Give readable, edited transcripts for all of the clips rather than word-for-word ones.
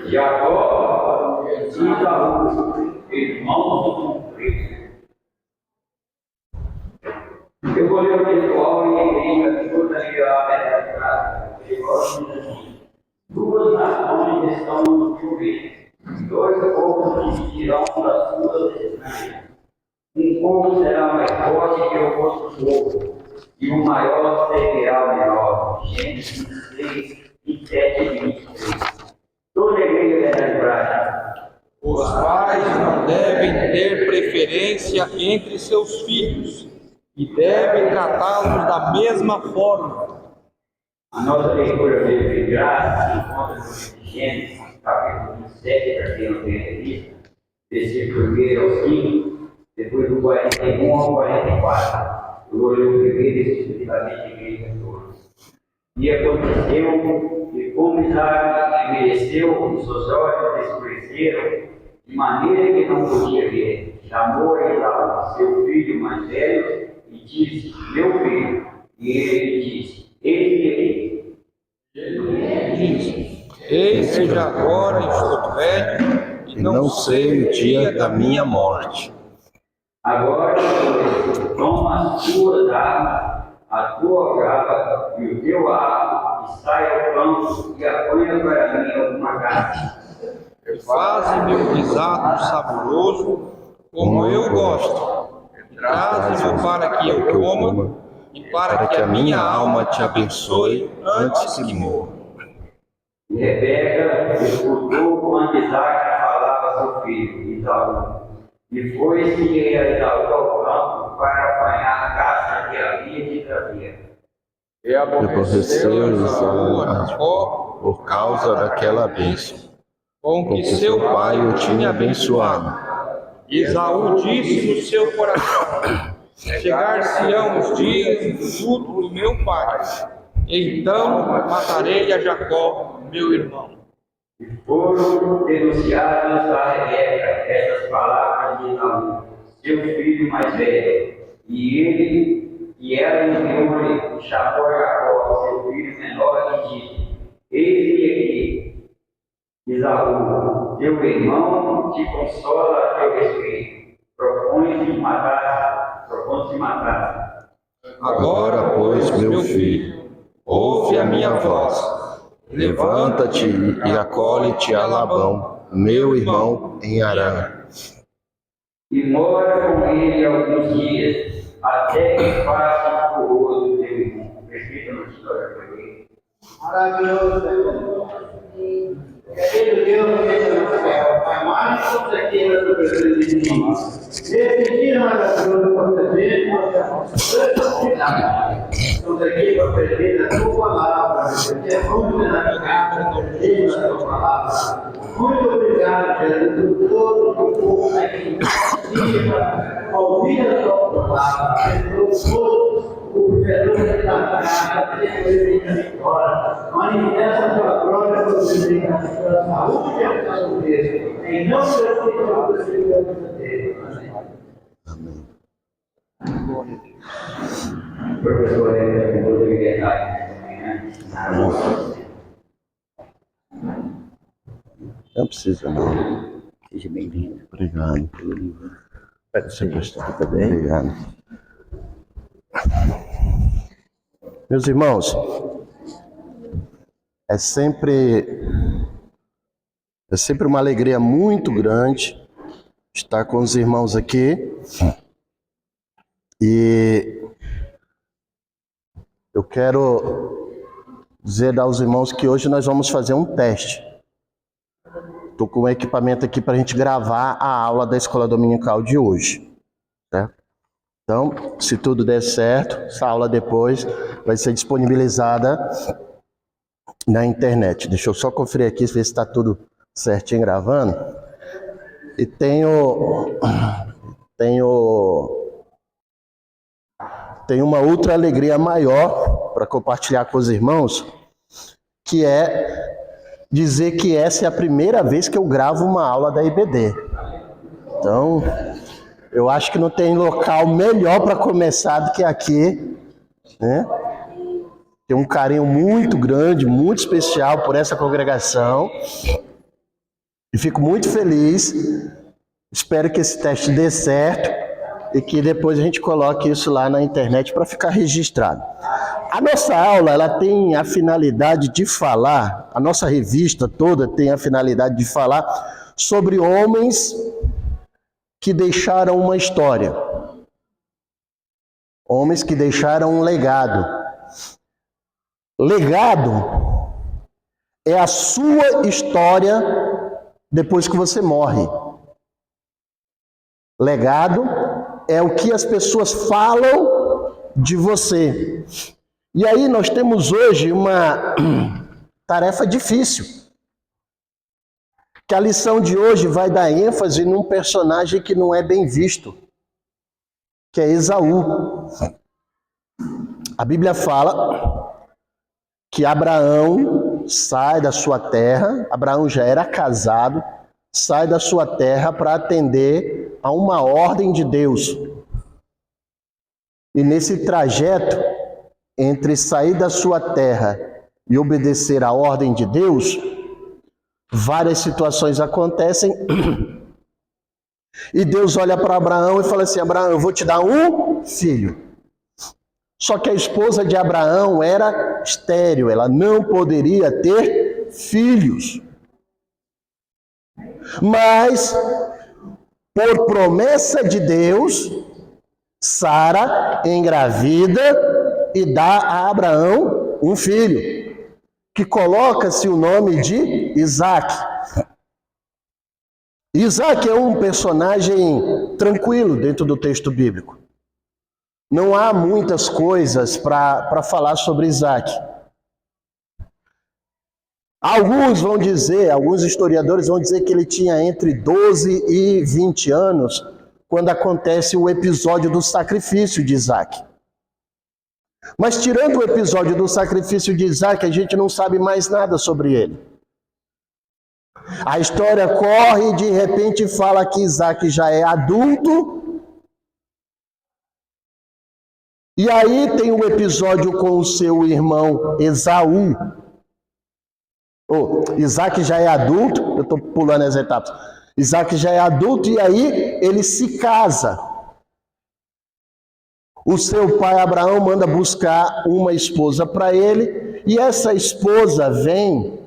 Jacó e Esaú, irmãos do Cristo. Eu vou ler o textual e a igreja toda ligada assim. Duas nações estão no chuveiro, dois povos dividirão das suas estranhas. Um povo será mais forte que o outro povo, e o maior servirá o menor. Gênesis 6, 27 e 23. Toda a igreja deve lembrar. Os pais não devem ter preferência entre seus filhos e devem tratá-los da mesma forma. A nossa leitura de graça se encontra no Gênesis, capítulo 27, para quem não tem revista, versículo 1 ao 5, depois do 41 ao 44. Eu vou ler o primeiro especificamente a igreja toda. E aconteceu que, como Isaac envelheceu e seus olhos escureceram, de maneira que não podia ver, chamou a Esaú, seu filho mais velho, e disse: Meu filho. E ele disse: Eis-me aqui. Diz: Eis que já agora estou velho e não sei o dia da minha morte. Agora, toma as tuas armas, a tua aljava e o teu arco, e sai ao campo e apanha para mim alguma carne. Faze-me um guisado saboroso, como eu gosto. Traze-me para que eu coma e para que a minha alma te abençoe antes que morra. E Rebeca escutou quando Isaac falava a seu filho, Esaú. E foi-se a Esaú ao campo para apanhar a caça que havia de trazer. E aborreceu Esaú a Jacó por causa daquela bênção com que seu pai o tinha abençoado. Esaú disse no seu coração: chegar-se-ão os dias do luto do meu pai, então matarei a Jacó, meu irmão. E foram denunciadas a Rebeca estas palavras de Esaú, seu filho mais velho, e ela enviou-lhe, chamou Jacó, seu filho menor, e disse: Eis-me aqui, Esaú, teu irmão te consola a teu respeito, propõe-se matar. Agora, pois, meu filho, ouve a minha voz. Levanta-te e acolhe-te a Labão, meu irmão, em Harã. E mora com ele alguns dias, até que faça o rosto do teu irmão. Respeita uma história para ele. Maravilhoso, querido Deus, Pai mágico, estamos aqui na tua presença de mim. Nesse dia maravilhoso, nós estamos aqui para aprender a tua palavra, porque é muito na casa, aprender a tua palavra. Muito obrigado, Jesus, por todo o povo aqui, para ouvir a tua palavra, todos o professor da casa, a vitória, manifesta a tua glória, a tua saúde e a tua vida. Em nome de Jesus, Amém. Professor, é com toda liberdade também, né? Não precisa, não. Seja bem-vindo. Obrigado. Pode ser gostar também. Obrigado. Meus irmãos, é sempre uma alegria muito grande estar com os irmãos aqui. E eu quero dizer aos irmãos que hoje nós vamos fazer um teste. Estou com o equipamento aqui para a gente gravar a aula da escola dominical de hoje, certo? Então, se tudo der certo, essa aula depois vai ser disponibilizada na internet. Deixa eu só conferir aqui, ver se está tudo certinho gravando. E tenho uma outra alegria maior para compartilhar com os irmãos, que é dizer que essa é a primeira vez que eu gravo uma aula da IBD. Então, eu acho que não tem local melhor para começar do que aqui, né? Tem um carinho muito grande, muito especial por essa congregação. E fico muito feliz, espero que esse teste dê certo e que depois a gente coloque isso lá na internet para ficar registrado. A nossa aula, ela tem a finalidade de falar, a nossa revista toda tem a finalidade de falar sobre homens que deixaram uma história. Homens que deixaram um legado. Legado é a sua história depois que você morre. Legado é o que as pessoas falam de você. E aí nós temos hoje uma tarefa difícil. Que a lição de hoje vai dar ênfase num personagem que não é bem visto, que é Esaú. A Bíblia fala que Abraão sai da sua terra, Abraão já era casado, sai da sua terra para atender a uma ordem de Deus. E nesse trajeto, entre sair da sua terra e obedecer à ordem de Deus, várias situações acontecem. E Deus olha para Abraão e fala assim: Abraão, eu vou te dar um filho. Só que a esposa de Abraão era estéril, ela não poderia ter filhos. Mas, por promessa de Deus, Sara engravida e dá a Abraão um filho, que coloca-se o nome de Isaac. Isaac é um personagem tranquilo dentro do texto bíblico. Não há muitas coisas para falar sobre Isaac. Alguns historiadores vão dizer que ele tinha entre 12 e 20 anos quando acontece o episódio do sacrifício de Isaac. Mas tirando o episódio do sacrifício de Isaac, a gente não sabe mais nada sobre ele. A história corre e de repente fala que Isaac já é adulto. E aí tem um episódio com o seu irmão Esaú. Isaac já é adulto, eu estou pulando as etapas. Isaac já é adulto e aí ele se casa. O seu pai Abraão manda buscar uma esposa para ele, e essa esposa vem,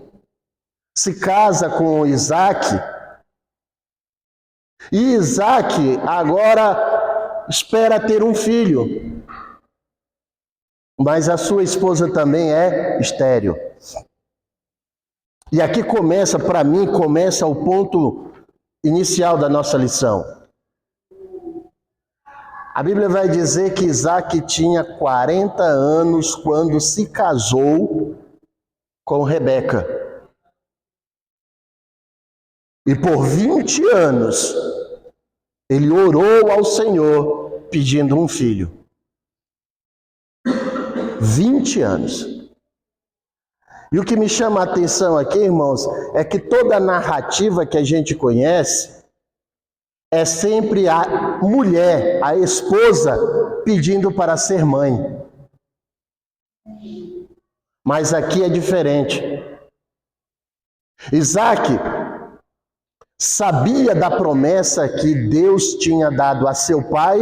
se casa com Isaac, e Isaac agora espera ter um filho, mas a sua esposa também é estéril. E aqui para mim, começa o ponto inicial da nossa lição. A Bíblia vai dizer que Isaac tinha 40 anos quando se casou com Rebeca. E por 20 anos, ele orou ao Senhor pedindo um filho. 20 anos. E o que me chama a atenção aqui, irmãos, é que toda a narrativa que a gente conhece é sempre a mulher, a esposa, pedindo para ser mãe. Mas aqui é diferente. Isaac sabia da promessa que Deus tinha dado a seu pai,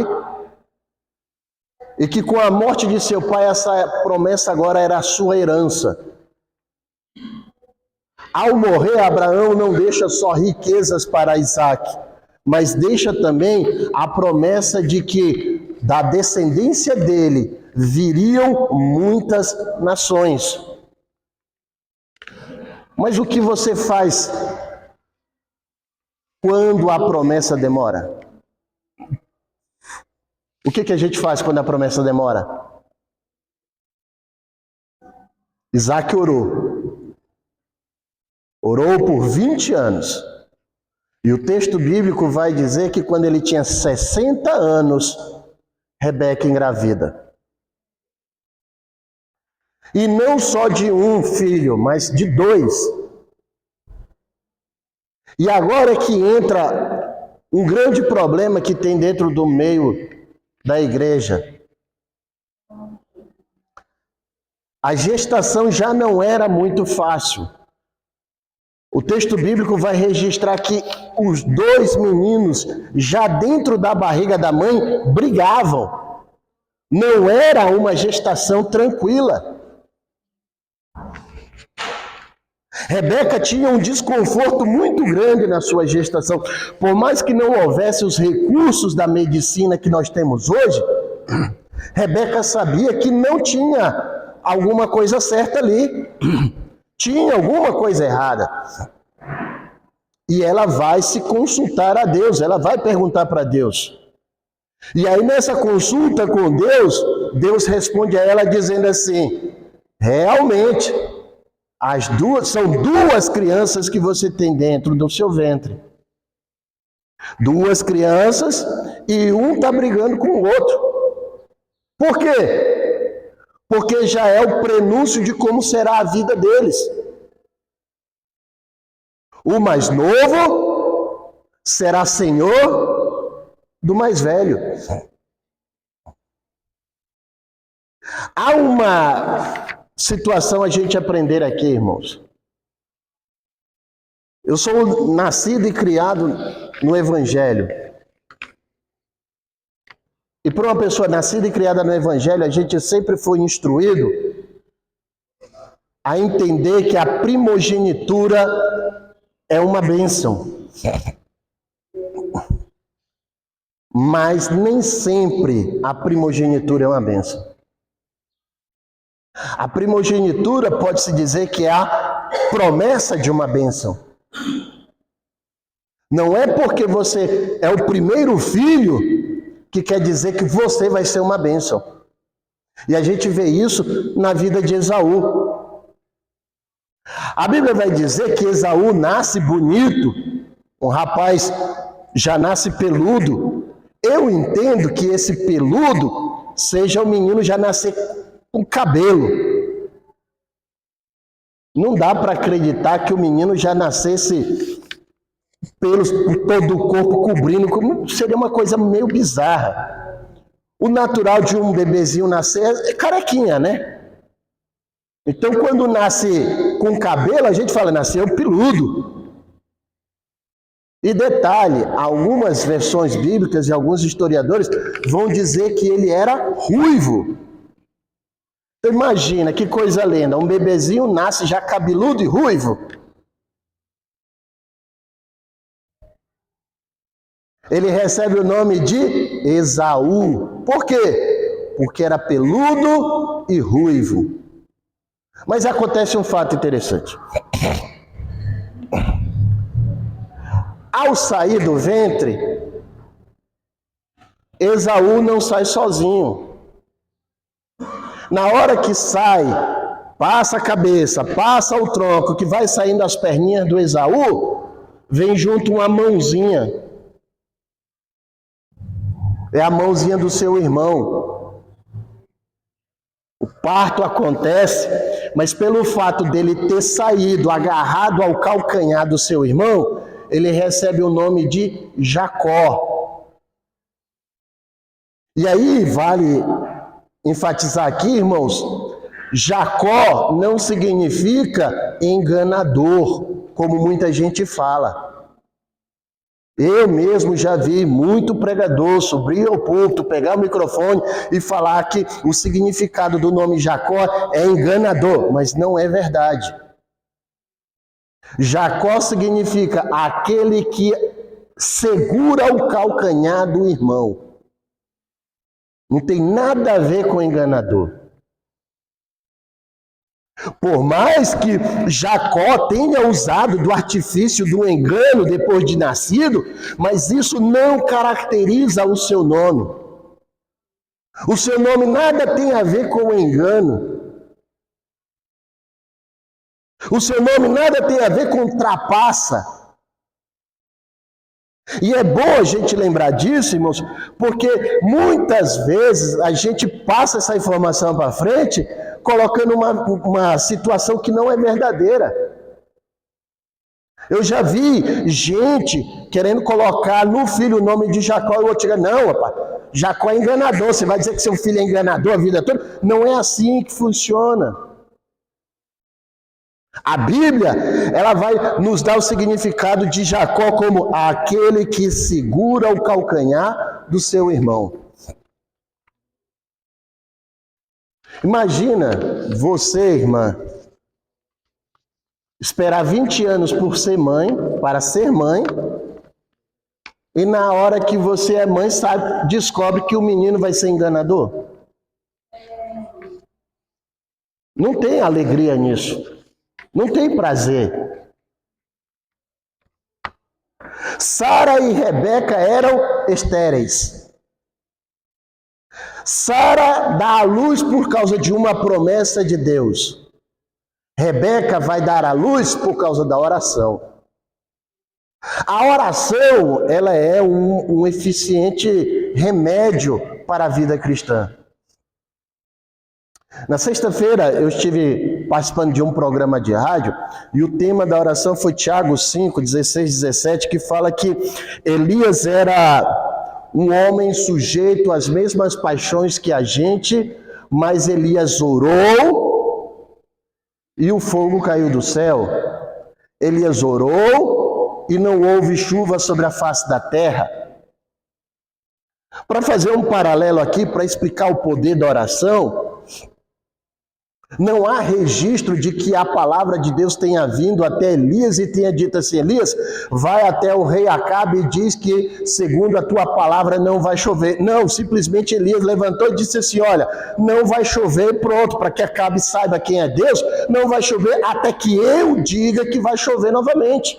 e que com a morte de seu pai, essa promessa agora era a sua herança. Ao morrer, Abraão não deixa só riquezas para Isaac, mas deixa também a promessa de que da descendência dele viriam muitas nações. Mas o que você faz quando a promessa demora? O que a gente faz quando a promessa demora? Isaac orou. Orou por 20 anos. E o texto bíblico vai dizer que quando ele tinha 60 anos, Rebeca engravida. E não só de um filho, mas de 2. E agora é que entra um grande problema que tem dentro do meio da igreja. A gestação já não era muito fácil. O texto bíblico vai registrar que os dois meninos, já dentro da barriga da mãe, brigavam. Não era uma gestação tranquila. Rebeca tinha um desconforto muito grande na sua gestação. Por mais que não houvesse os recursos da medicina que nós temos hoje, Rebeca sabia que não tinha alguma coisa certa ali. Tinha alguma coisa errada. E ela vai se consultar a Deus, ela vai perguntar para Deus. E aí nessa consulta com Deus, Deus responde a ela dizendo assim: realmente, são duas crianças que você tem dentro do seu ventre. Duas crianças e um está brigando com o outro. Por quê? Porque já é o prenúncio de como será a vida deles. O mais novo será senhor do mais velho. Há uma situação a gente aprender aqui, irmãos. Eu sou nascido e criado no Evangelho. E para uma pessoa nascida e criada no Evangelho, a gente sempre foi instruído a entender que a primogenitura é uma bênção. Mas nem sempre a primogenitura é uma bênção. A primogenitura pode-se dizer que é a promessa de uma bênção. Não é porque você é o primeiro filho que quer dizer que você vai ser uma bênção. E a gente vê isso na vida de Esaú. A Bíblia vai dizer que Esaú nasce bonito, um rapaz já nasce peludo. Eu entendo que esse peludo seja o menino já nascer com cabelo. Não dá para acreditar que o menino já nascesse pelos por todo o corpo cobrindo, seria uma coisa meio bizarra. O natural de um bebezinho nascer é carequinha, né? Então, quando nasce com cabelo, a gente fala, nasceu peludo. E detalhe, algumas versões bíblicas e alguns historiadores vão dizer que ele era ruivo. Então, imagina, que coisa linda, um bebezinho nasce já cabeludo e ruivo. Ele recebe o nome de Esaú. Por quê? Porque era peludo e ruivo. Mas acontece um fato interessante. Ao sair do ventre, Esaú não sai sozinho. Na hora que sai, passa a cabeça, passa o tronco, que vai saindo as perninhas do Esaú, vem junto uma mãozinha. É a mãozinha do seu irmão. O parto acontece, mas pelo fato dele ter saído agarrado ao calcanhar do seu irmão, ele recebe o nome de Jacó. E aí vale enfatizar aqui, irmãos, Jacó não significa enganador, como muita gente fala. Eu mesmo já vi muito pregador subir ao púlpito, pegar o microfone e falar que o significado do nome Jacó é enganador, mas não é verdade. Jacó significa aquele que segura o calcanhar do irmão. Não tem nada a ver com enganador. Por mais que Jacó tenha usado do artifício do engano depois de nascido, mas isso não caracteriza o seu nome. O seu nome nada tem a ver com o engano. O seu nome nada tem a ver com trapaça. E é bom a gente lembrar disso, irmãos, porque muitas vezes a gente passa essa informação para frente, colocando uma situação que não é verdadeira. Eu já vi gente querendo colocar no filho o nome de Jacó e o outro diga, não, rapaz, Jacó é enganador, você vai dizer que seu filho é enganador a vida toda? Não é assim que funciona. A Bíblia, ela vai nos dar o significado de Jacó como aquele que segura o calcanhar do seu irmão. Imagina você, irmã, esperar 20 anos por ser mãe, para ser mãe, e na hora que você é mãe, descobre que o menino vai ser enganador. Não tem alegria nisso. Não tem prazer. Sara e Rebeca eram estéreis. Sara dá à luz por causa de uma promessa de Deus. Rebeca vai dar à luz por causa da oração. A oração, ela é um eficiente remédio para a vida cristã. Na sexta-feira eu estive participando de um programa de rádio e o tema da oração foi Tiago 5, 16, 17, que fala que Elias era um homem sujeito às mesmas paixões que a gente, mas Elias orou e o fogo caiu do céu. Elias orou e não houve chuva sobre a face da terra. Para fazer um paralelo aqui, para explicar o poder da oração, não há registro de que a palavra de Deus tenha vindo até Elias e tenha dito assim: Elias, vai até o rei Acabe e diz que segundo a tua palavra não vai chover. Não, simplesmente Elias levantou e disse assim: olha, não vai chover, pronto, para que Acabe saiba quem é Deus, não vai chover até que eu diga que vai chover novamente.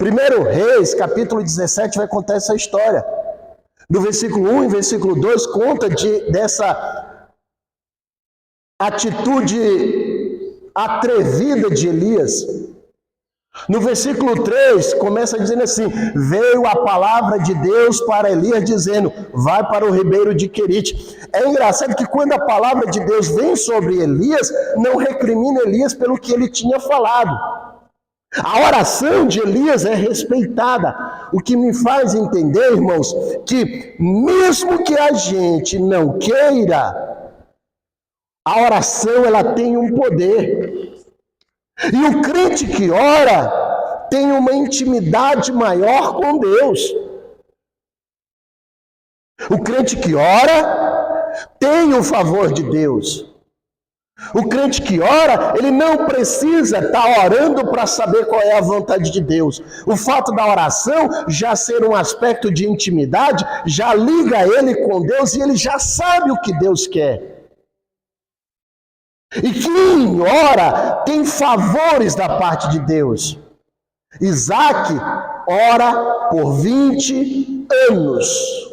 1 Reis, capítulo 17, vai contar essa história. Do versículo 1 e versículo 2, conta dessa atitude atrevida de Elias. No versículo 3, começa dizendo assim: veio a palavra de Deus para Elias, dizendo, vai para o ribeiro de Querite. É engraçado que quando a palavra de Deus vem sobre Elias, não recrimina Elias pelo que ele tinha falado. A oração de Elias é respeitada, o que me faz entender, irmãos, que mesmo que a gente não queira, a oração ela tem um poder. E o crente que ora tem uma intimidade maior com Deus. O crente que ora tem o favor de Deus. O crente que ora, ele não precisa estar orando para saber qual é a vontade de Deus. O fato da oração já ser um aspecto de intimidade, já liga ele com Deus e ele já sabe o que Deus quer. E quem ora tem favores da parte de Deus. Isaac ora por 20 anos.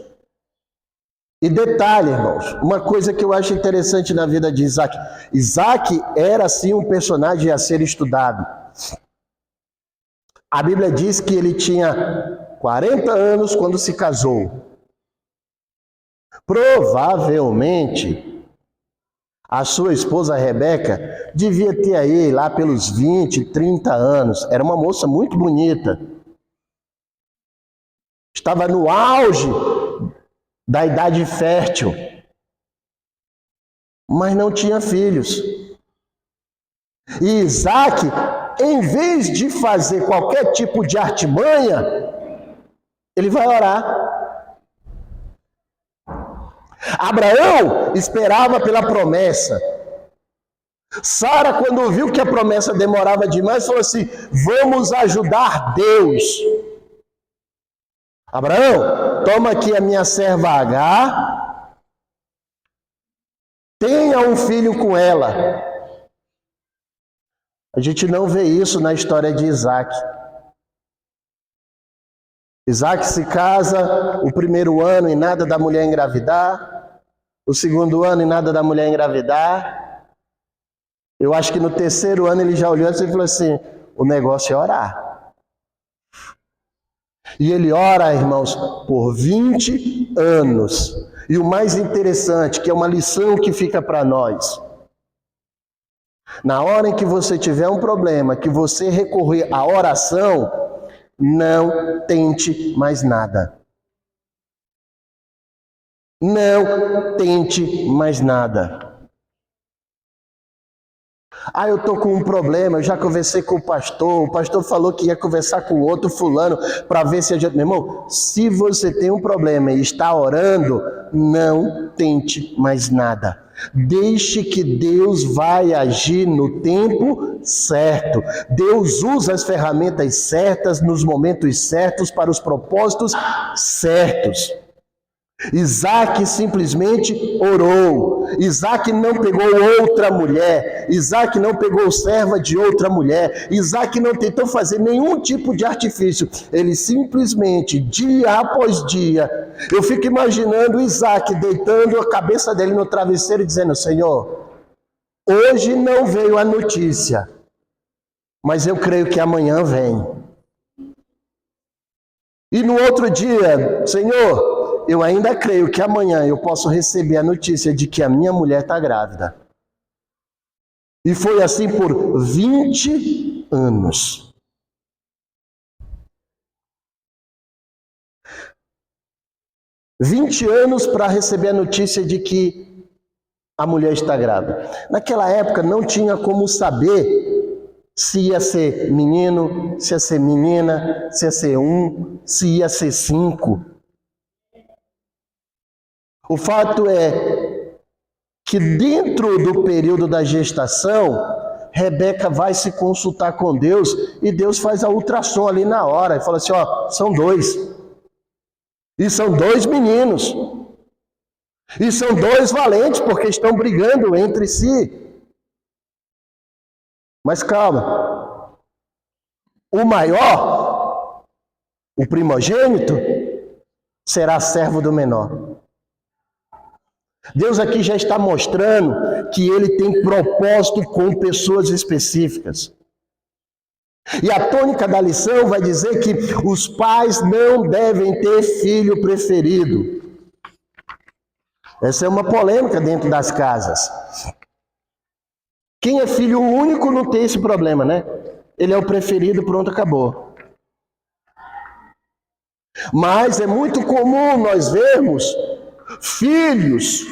E detalhe, irmãos, uma coisa que eu acho interessante na vida de Isaac. Isaac era, sim, um personagem a ser estudado. A Bíblia diz que ele tinha 40 anos quando se casou. Provavelmente, a sua esposa Rebeca devia ter aí lá pelos 20, 30 anos. Era uma moça muito bonita. Estava no auge da idade fértil, mas não tinha filhos. E Isaac, em vez de fazer qualquer tipo de artimanha, ele vai orar. Abraão esperava pela promessa. Sara, quando viu que a promessa demorava demais, falou assim: vamos ajudar Deus. Abraão, toma aqui a minha serva Agar, tenha um filho com ela. A gente não vê isso na história de Isaac. Isaac se casa o primeiro ano e nada da mulher engravidar, o segundo ano e nada da mulher engravidar. Eu acho que no terceiro ano ele já olhou assim e falou assim: o negócio é orar. E ele ora, irmãos, por 20 anos. E o mais interessante, que é uma lição que fica para nós. Na hora em que você tiver um problema, que você recorrer à oração, não tente mais nada. Não tente mais nada. Ah, eu estou com um problema, eu já conversei com o pastor falou que ia conversar com outro fulano para ver se a gente... Meu irmão, se você tem um problema e está orando, não tente mais nada. Deixe que Deus vai agir no tempo certo. Deus usa as ferramentas certas, nos momentos certos, para os propósitos certos. Isaac simplesmente orou. Isaac não pegou outra mulher. Isaac não pegou serva de outra mulher. Isaac não tentou fazer nenhum tipo de artifício. Ele simplesmente, dia após dia, eu fico imaginando Isaac deitando a cabeça dele no travesseiro e dizendo: Senhor, hoje não veio a notícia, mas eu creio que amanhã vem. E no outro dia: Senhor, eu ainda creio que amanhã eu posso receber a notícia de que a minha mulher está grávida. E foi assim por 20 anos. $20 anos para receber a notícia de que a mulher está grávida. Naquela época não tinha como saber se ia ser menino, se ia ser menina, se ia ser 1, se ia ser 5. O fato é que dentro do período da gestação, Rebeca vai se consultar com Deus e Deus faz a ultrassom ali na hora e fala assim: ó, são 2. E são 2 meninos. E são 2 valentes porque estão brigando entre si. Mas calma. O maior, o primogênito, será servo do menor. Deus aqui já está mostrando que Ele tem propósito com pessoas específicas. E a tônica da lição vai dizer que os pais não devem ter filho preferido. Essa é uma polêmica dentro das casas. Quem é filho único não tem esse problema, né? Ele é o preferido, pronto, acabou. Mas é muito comum nós vermos filhos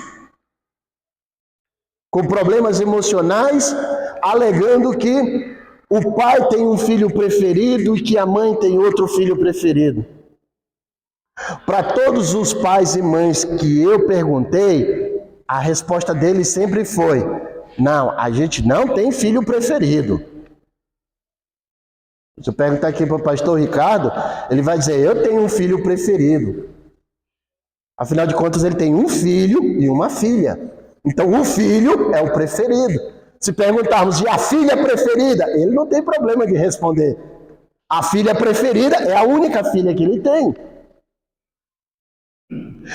com problemas emocionais alegando que o pai tem um filho preferido e que a mãe tem outro filho preferido. Para todos os pais e mães que eu perguntei, a resposta deles sempre foi: não, a gente não tem filho preferido. Se eu perguntar aqui para o pastor Ricardo, ele vai dizer: eu tenho um filho preferido. Afinal de contas, ele tem um filho e uma filha. Então, o filho é o preferido. Se perguntarmos, e a filha preferida? Ele não tem problema de responder. A filha preferida é a única filha que ele tem.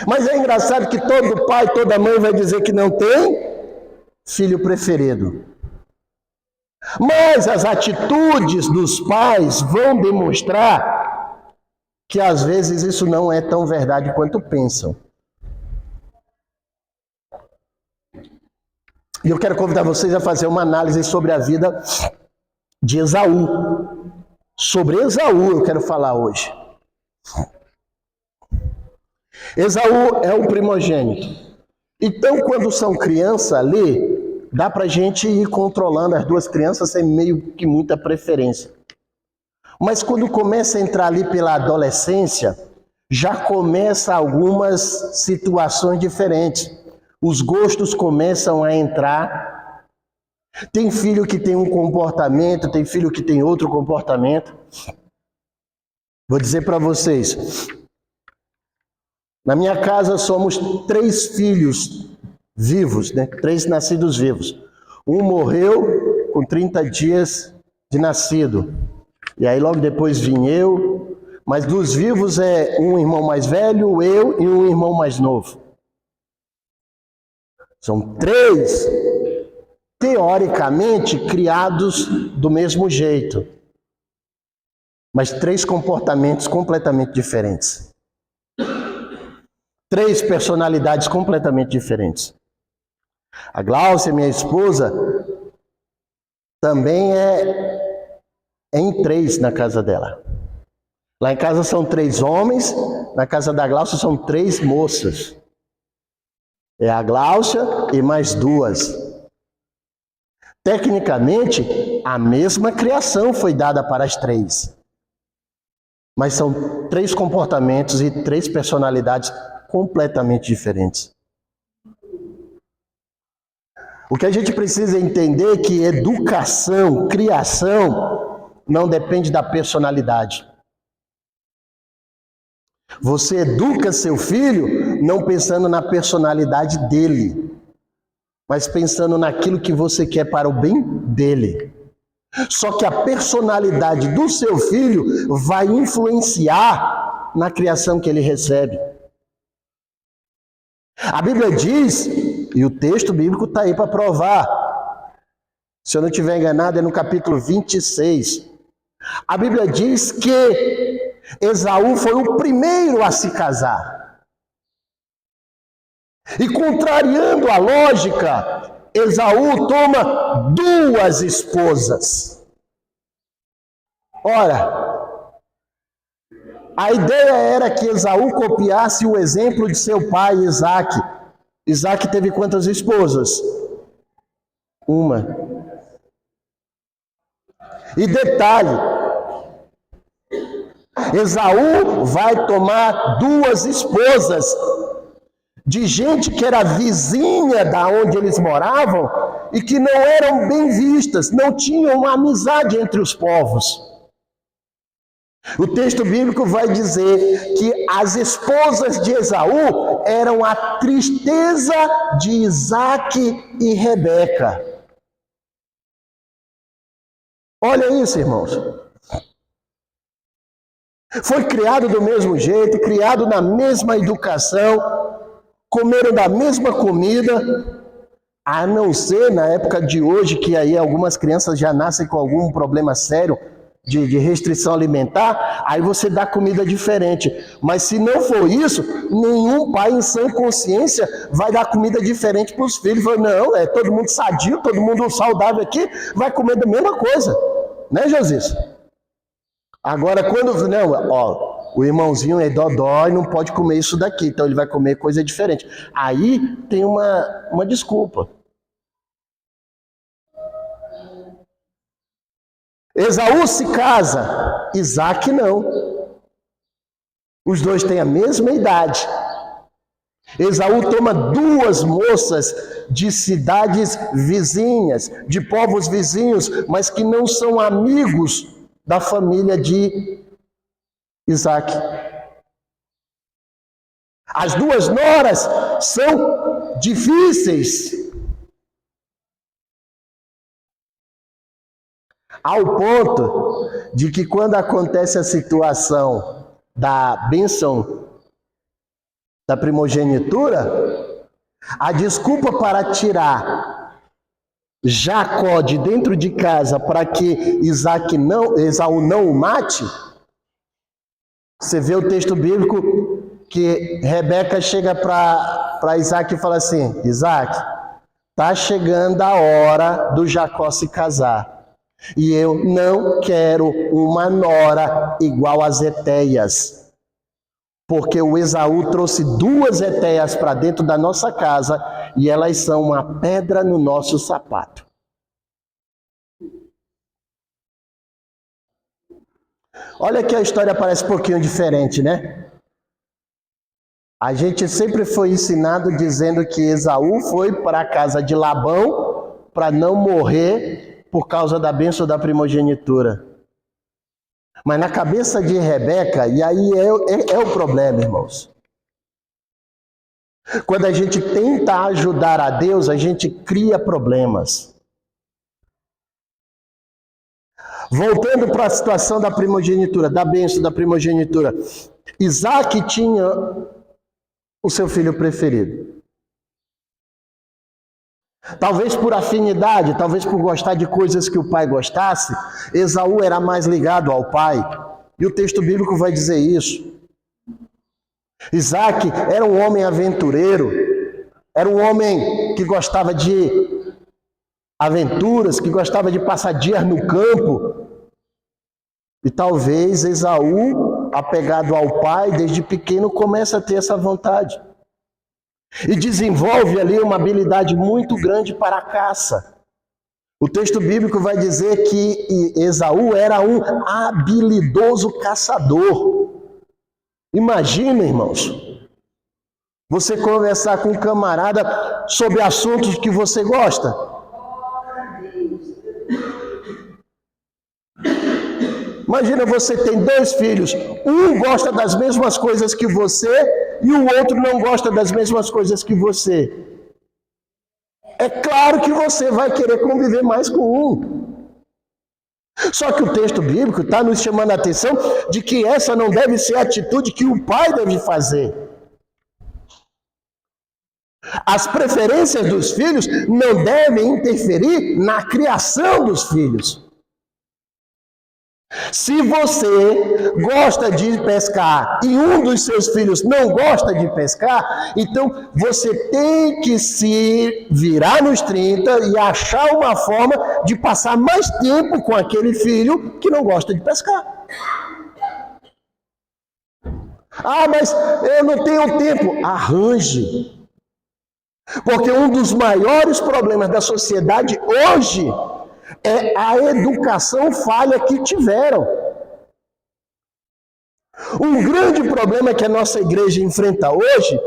Mas é engraçado que todo pai, toda mãe vai dizer que não tem filho preferido. Mas as atitudes dos pais vão demonstrar que às vezes isso não é tão verdade quanto pensam. E eu quero convidar vocês a fazer uma análise sobre a vida de Esaú. Sobre Esaú eu quero falar hoje. Esaú é o primogênito. Então, quando são crianças ali, dá pra gente ir controlando as duas crianças sem meio que muita preferência. Mas quando começa a entrar ali pela adolescência, já começa algumas situações diferentes. Os gostos começam a entrar. Tem filho que tem um comportamento, tem filho que tem outro comportamento. Vou dizer para vocês, na minha casa somos 3 filhos vivos, né? 3 nascidos vivos. Um morreu com 30 dias de nascido. E aí logo depois vim eu. Mas dos vivos é um irmão mais velho, eu e um irmão mais novo. São 3, teoricamente, criados do mesmo jeito. Mas 3 comportamentos completamente diferentes. 3 personalidades completamente diferentes. A Glaucia, minha esposa, também é em 3 na casa dela. Lá em casa são 3 homens, na casa da Glaucia são 3 moças. É a Glaucia e mais 2. Tecnicamente, a mesma criação foi dada para as três. Mas são três comportamentos e três personalidades completamente diferentes. O que a gente precisa entender é que educação, criação, não depende da personalidade. Você educa seu filho não pensando na personalidade dele, mas pensando naquilo que você quer para o bem dele. Só que a personalidade do seu filho vai influenciar na criação que ele recebe. A Bíblia diz, e o texto bíblico está aí para provar, se eu não estiver enganado, é no capítulo 26. A Bíblia diz que Esaú foi o primeiro a se casar. E contrariando a lógica, Esaú toma 2 esposas. Ora, a ideia era que Esaú copiasse o exemplo de seu pai Isaque. Isaque teve quantas esposas? 1. E detalhe, Esaú vai tomar 2 esposas de gente que era vizinha da onde eles moravam e que não eram bem vistas, não tinham uma amizade entre os povos. O texto bíblico vai dizer que as esposas de Esaú eram a tristeza de Isaque e Rebeca. Olha isso, irmãos. Foi criado do mesmo jeito, criado na mesma educação, comeram da mesma comida, a não ser na época de hoje, que aí algumas crianças já nascem com algum problema sério de restrição alimentar, aí você dá comida diferente. Mas se não for isso, nenhum pai em sã consciência vai dar comida diferente para os filhos. Fala, não, é todo mundo sadio, todo mundo saudável aqui, vai comer da mesma coisa. Né, Josias? Agora, quando... Não, ó, o irmãozinho é dodó e não pode comer isso daqui, então ele vai comer coisa diferente. Aí tem uma desculpa. Esaú se casa, Isaque não. Os dois têm a mesma idade. Esaú toma 2 moças de cidades vizinhas, de povos vizinhos, mas que não são amigos da família de Isaque. As 2 noras são difíceis, ao ponto de que quando acontece a situação da bênção da primogenitura, a desculpa para tirar Jacó de dentro de casa para que Esaú não o mate, você vê o texto bíblico que Rebeca chega para Isaque e fala assim, Isaque, está chegando a hora do Jacó se casar. E eu não quero uma nora igual às Etéias. Porque o Esaú trouxe 2 Etéias para dentro da nossa casa e elas são uma pedra no nosso sapato. Olha que a história parece um pouquinho diferente, né? A gente sempre foi ensinado dizendo que Esaú foi para a casa de Labão para não morrer por causa da bênção da primogenitura. Mas na cabeça de Rebeca, e aí é o problema, irmãos. Quando a gente tenta ajudar a Deus, a gente cria problemas. Voltando para a situação da primogenitura, da bênção da primogenitura. Isaque tinha o seu filho preferido. Talvez por afinidade, talvez por gostar de coisas que o pai gostasse, Esaú era mais ligado ao pai. E o texto bíblico vai dizer isso. Isaque era um homem aventureiro, era um homem que gostava de aventuras, que gostava de passar dias no campo. E talvez Esaú, apegado ao pai, desde pequeno, começa a ter essa vontade. E desenvolve ali uma habilidade muito grande para a caça. O texto bíblico vai dizer que Esaú era um habilidoso caçador. Imagina, irmãos, você conversar com um camarada sobre assuntos que você gosta. Imagina, você tem 2 filhos, um gosta das mesmas coisas que você e o outro não gosta das mesmas coisas que você. É claro que você vai querer conviver mais com um. Só que o texto bíblico está nos chamando a atenção de que essa não deve ser a atitude que o pai deve fazer. As preferências dos filhos não devem interferir na criação dos filhos. Se você gosta de pescar e um dos seus filhos não gosta de pescar, então você tem que se virar nos 30 e achar uma forma de passar mais tempo com aquele filho que não gosta de pescar. Ah, mas eu não tenho tempo. Arranje. Porque um dos maiores problemas da sociedade hoje é a educação falha que tiveram. Um grande problema que a nossa igreja enfrenta hoje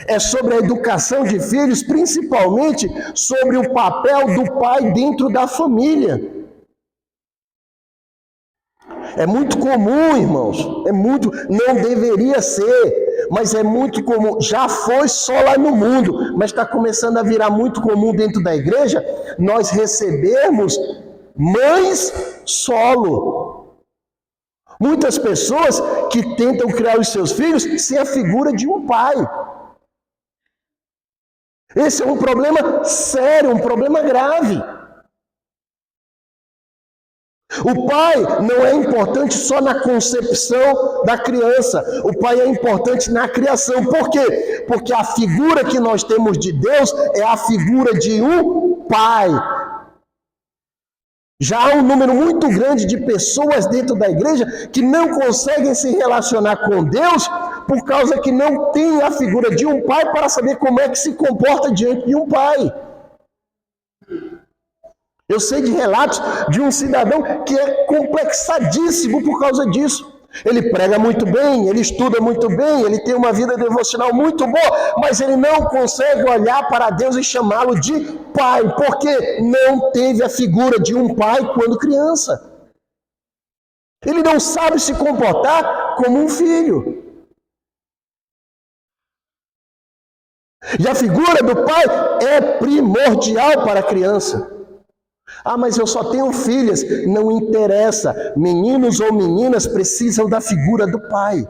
é sobre a educação de filhos, principalmente sobre o papel do pai dentro da família. É muito comum, irmãos, não deveria ser, mas é muito comum, já foi só lá no mundo, mas está começando a virar muito comum dentro da igreja, nós recebemos mães solo. Muitas pessoas que tentam criar os seus filhos sem a figura de um pai. Esse é um problema sério, um problema grave. O pai não é importante só na concepção da criança. O pai é importante na criação. Por quê? Porque a figura que nós temos de Deus é a figura de um pai. Já há um número muito grande de pessoas dentro da igreja que não conseguem se relacionar com Deus por causa que não tem a figura de um pai para saber como é que se comporta diante de um pai. Eu sei de relatos de um cidadão que é complexadíssimo por causa disso. Ele prega muito bem, ele estuda muito bem, ele tem uma vida devocional muito boa, mas ele não consegue olhar para Deus e chamá-lo de pai, porque não teve a figura de um pai quando criança. Ele não sabe se comportar como um filho. E a figura do pai é primordial para a criança. Ah, mas eu só tenho filhas. Não interessa. Meninos ou meninas precisam da figura do pai.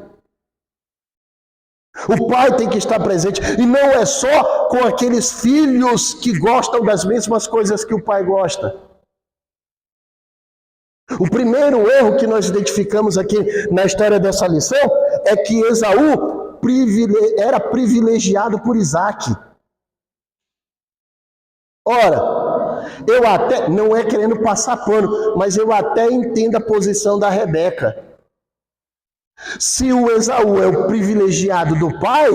O pai tem que estar presente. E não é só com aqueles filhos que gostam das mesmas coisas que o pai gosta. O primeiro erro que nós identificamos aqui na história dessa lição é que Esaú era privilegiado por Isaac. Ora, eu até, não é querendo passar pano, mas eu até entendo a posição da Rebeca. Se o Esaú é o privilegiado do pai,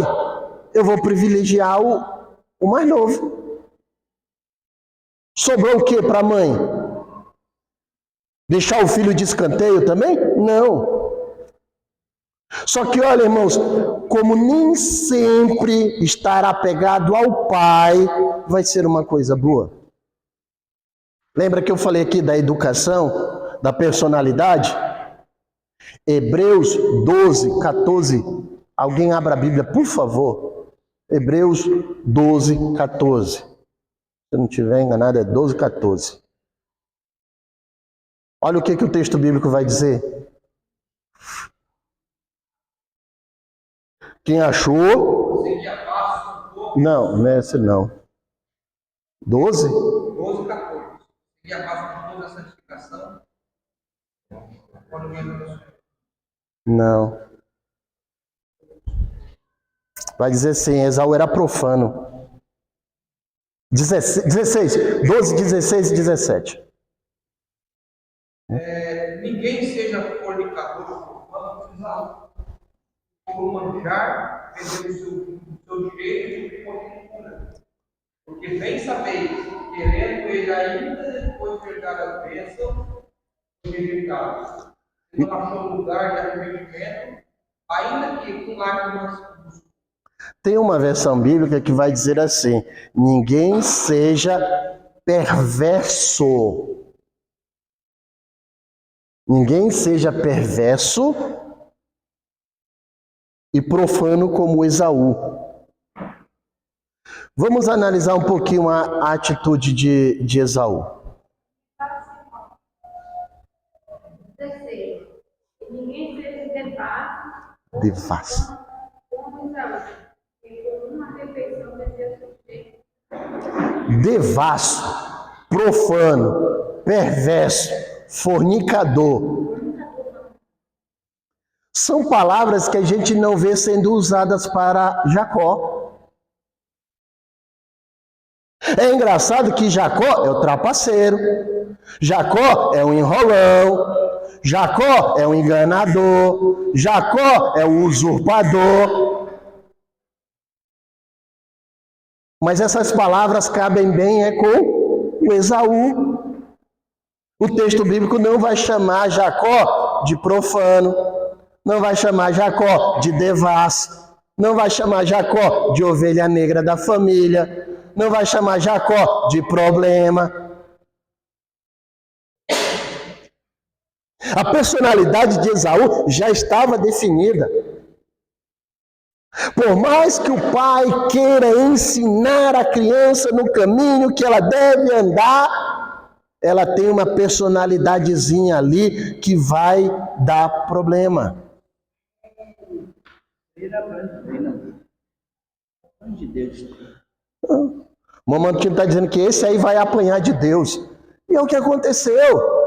eu vou privilegiar o mais novo. Sobrou o que para a mãe? Deixar o filho de escanteio também? Não. Só que olha, irmãos, como nem sempre estar apegado ao pai vai ser uma coisa boa. Lembra que eu falei aqui da educação, da personalidade? Hebreus 12, 14. Alguém abra a Bíblia, por favor. Hebreus 12, 14. Se eu não estiver enganado, é 12, 14. Olha o que o texto bíblico vai dizer. Quem achou? Não, não é esse não. 12? 12, 14. E a paz com toda a santificação. Não. Vai dizer assim, Esaú era profano. 16, 12, 16 e 17. Ninguém seja fornicador, profano, como manjar, vender o seu direito de porventura. Porque bem sabeis, querendo ele ainda depois de herdar a bênção, rejeitado. Se não achou lugar de arrependimento, ainda que com lágrimas. Tem uma versão bíblica que vai dizer assim: ninguém seja perverso. Ninguém seja perverso e profano como Esaú. Vamos analisar um pouquinho a atitude de Esaú. Terceiro, ninguém seja Devasso. como Isaú, que por uma refeição desceu seu peito. Devasso, profano, perverso, fornicador. São palavras que a gente não vê sendo usadas para Jacó. É engraçado que Jacó é o trapaceiro, Jacó é o enrolão, Jacó é o enganador, Jacó é o usurpador. Mas essas palavras cabem bem com o Esaú. O texto bíblico não vai chamar Jacó de profano, não vai chamar Jacó de devasso, não vai chamar Jacó de ovelha negra da família, não vai chamar Jacó de problema. A personalidade de Esaú já estava definida. Por mais que o pai queira ensinar a criança no caminho que ela deve andar, ela tem uma personalidadezinha ali que vai dar problema. De Deus. O Mamantinho está dizendo que esse aí vai apanhar de Deus. E é o que aconteceu.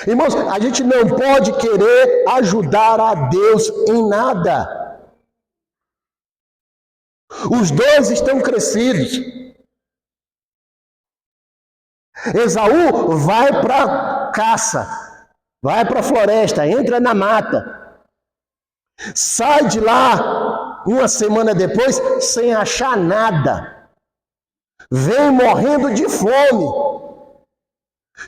Irmãos, a gente não pode querer ajudar a Deus em nada. Os dois estão crescidos. Esaú vai para caça, vai para a floresta, entra na mata. Sai de lá uma semana depois sem achar nada. Vem morrendo de fome.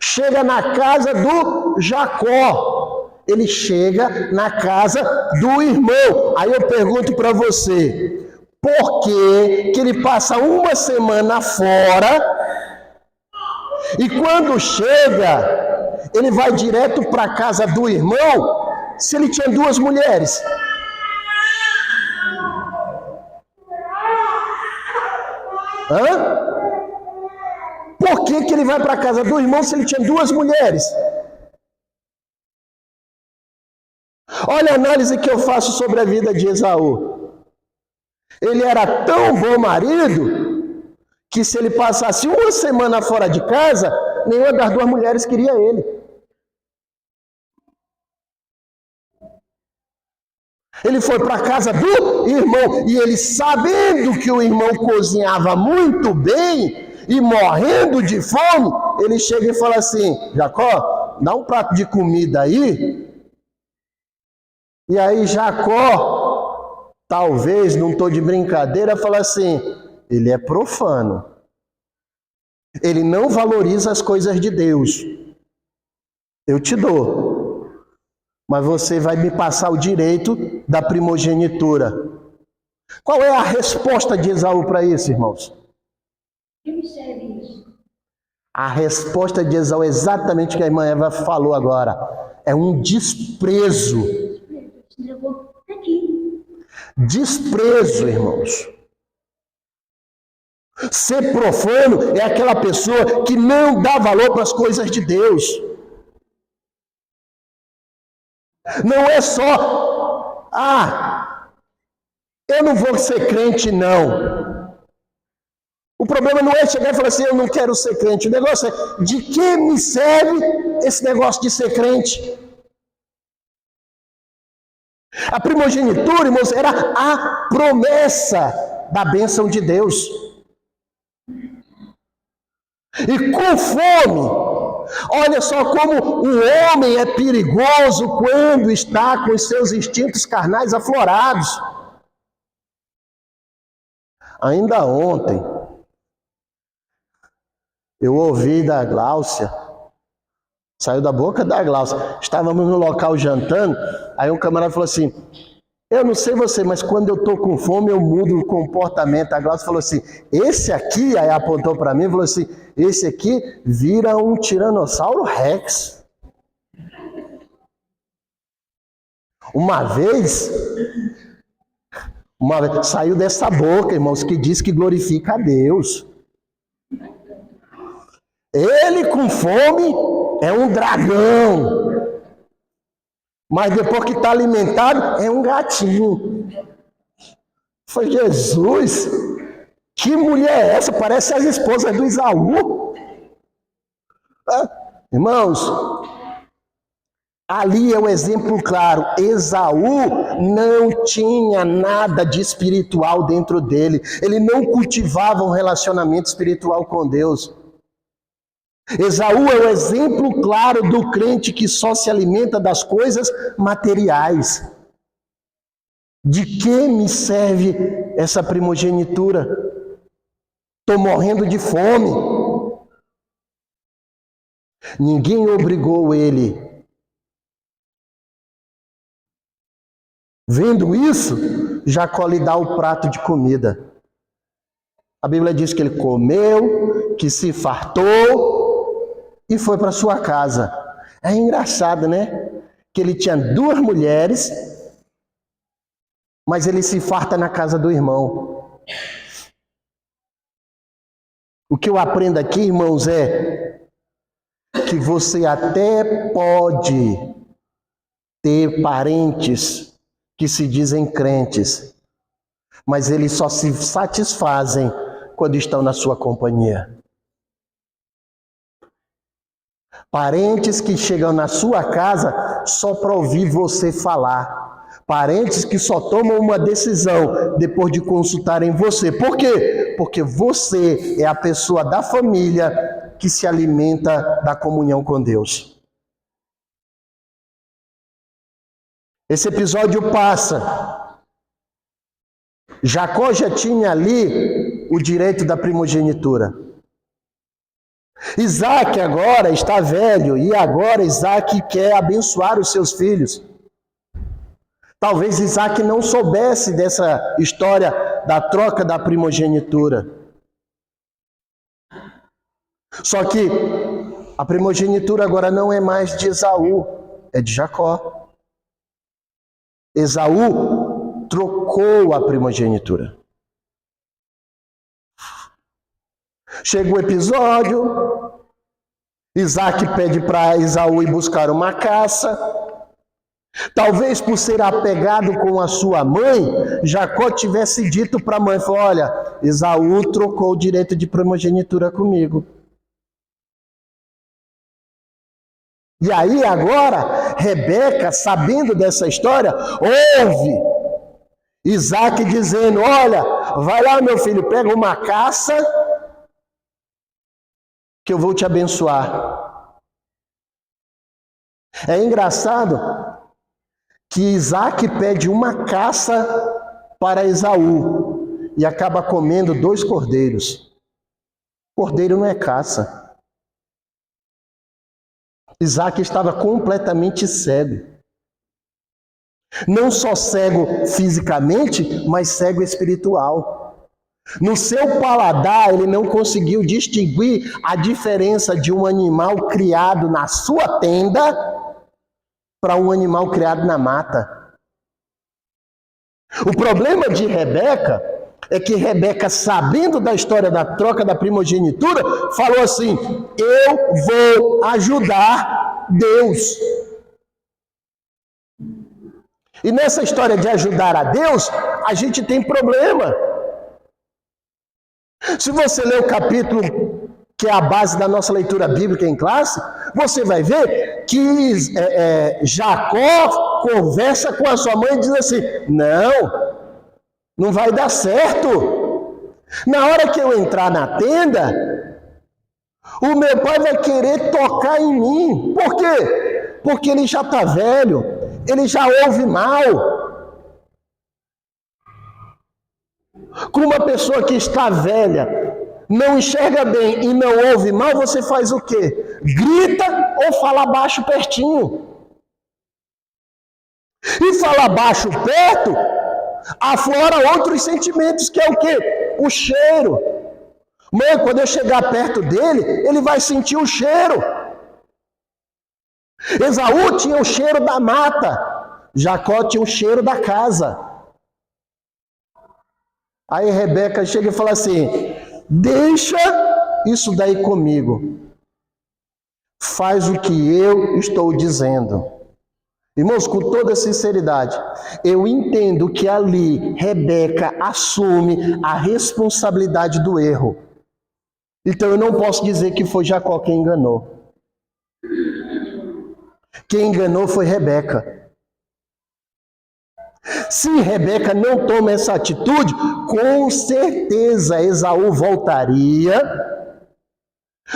Chega na casa do Jacó. Ele chega na casa do irmão. Aí eu pergunto para você, por que ele passa uma semana fora e quando chega, ele vai direto para a casa do irmão, se ele tinha duas mulheres? Hã? Por que ele vai para a casa do irmão se ele tinha duas mulheres? Olha a análise que eu faço sobre a vida de Esaú. Ele era tão bom marido que se ele passasse uma semana fora de casa, nenhuma das duas mulheres queria ele. Ele foi para a casa do irmão e ele, sabendo que o irmão cozinhava muito bem e morrendo de fome, ele chega e fala assim: Jacó, dá um prato de comida aí. E aí Jacó, talvez, não estou de brincadeira, fala assim: ele é profano. Ele não valoriza as coisas de Deus. Eu te dou, mas você vai me passar o direito da primogenitura. Qual é a resposta de Esaú para isso, irmãos? A resposta de Esaú é exatamente o que a irmã Eva falou agora. É um desprezo. Desprezo, irmãos. Ser profano é aquela pessoa que não dá valor para as coisas de Deus. Não é só, eu não vou ser crente, não. O problema não é chegar e falar assim: eu não quero ser crente. O negócio é: de que me serve esse negócio de ser crente? A primogenitura, irmãos, era a promessa da bênção de Deus. E com fome, olha só como o homem é perigoso quando está com os seus instintos carnais aflorados. Ainda ontem, eu ouvi da Gláucia, saiu da boca da Gláucia, estávamos no local jantando, aí um camarada falou assim, eu não sei você, mas quando eu estou com fome eu mudo o comportamento. A Gláucia falou assim, esse aqui, aí apontou para mim e falou assim, esse aqui vira um Tiranossauro Rex. Uma vez saiu dessa boca, irmãos, que diz que glorifica a Deus. Ele com fome é um dragão, mas depois que está alimentado é um gatinho. Foi Jesus, que mulher é essa? Parece as esposas do Esaú. Irmãos, ali é o exemplo claro. Esaú não tinha nada de espiritual dentro dele. Ele não cultivava um relacionamento espiritual com Deus. Esaú é o exemplo claro do crente que só se alimenta das coisas materiais. De que me serve essa primogenitura? Estou morrendo de fome. Ninguém obrigou ele. Vendo isso, Jacó lhe dá o prato de comida. A Bíblia diz que ele comeu, que se fartou e foi para sua casa. É engraçado, né? Que ele tinha 2 mulheres, mas ele se farta na casa do irmão. O que eu aprendo aqui, irmãos, é que você até pode ter parentes que se dizem crentes, mas eles só se satisfazem quando estão na sua companhia. Parentes que chegam na sua casa só para ouvir você falar. Parentes que só tomam uma decisão depois de consultarem você. Por quê? Porque você é a pessoa da família que se alimenta da comunhão com Deus. Esse episódio passa. Jacó já tinha ali o direito da primogenitura. Isaac agora está velho e agora Isaac quer abençoar os seus filhos. Talvez Isaac não soubesse dessa história da troca da primogenitura. Só que a primogenitura agora não é mais de Esaú, é de Jacó. Esaú trocou a primogenitura. Chega o episódio, Isaac pede para Esaú ir buscar uma caça. Talvez por ser apegado com a sua mãe, Jacó tivesse dito para a mãe, olha, Esaú trocou o direito de primogenitura comigo. E aí agora, Rebeca, sabendo dessa história, ouve Isaac dizendo, olha, vai lá meu filho, pega uma caça que eu vou te abençoar. É engraçado que Isaac pede uma caça para Esaú e acaba comendo 2 cordeiros. Cordeiro não é caça. Isaac estava completamente cego. Não só cego fisicamente, mas cego espiritual. No seu paladar, ele não conseguiu distinguir a diferença de um animal criado na sua tenda para um animal criado na mata. O problema de Rebeca é que Rebeca, sabendo da história da troca da primogenitura, falou assim, eu vou ajudar Deus. E nessa história de ajudar a Deus, a gente tem problema. Se você ler o capítulo que é a base da nossa leitura bíblica em classe, você vai ver que Jacó conversa com a sua mãe e diz assim, não vai dar certo. Na hora que eu entrar na tenda, o meu pai vai querer tocar em mim. Por quê? Porque ele já está velho, ele já ouve mal. Com uma pessoa que está velha, não enxerga bem e não ouve mal, você faz o quê? Grita ou fala baixo pertinho? E fala baixo perto, aflora outros sentimentos, que é o quê? O cheiro. Mãe, quando eu chegar perto dele, ele vai sentir o cheiro. Esaú tinha o cheiro da mata, Jacó tinha o cheiro da casa. Aí Rebeca chega e fala assim: deixa isso daí comigo, faz o que eu estou dizendo. Irmãos, com toda sinceridade, eu entendo que ali Rebeca assume a responsabilidade do erro. Então eu não posso dizer que foi Jacó quem enganou. Quem enganou foi Rebeca. Se Rebeca não toma essa atitude, com certeza Esaú voltaria,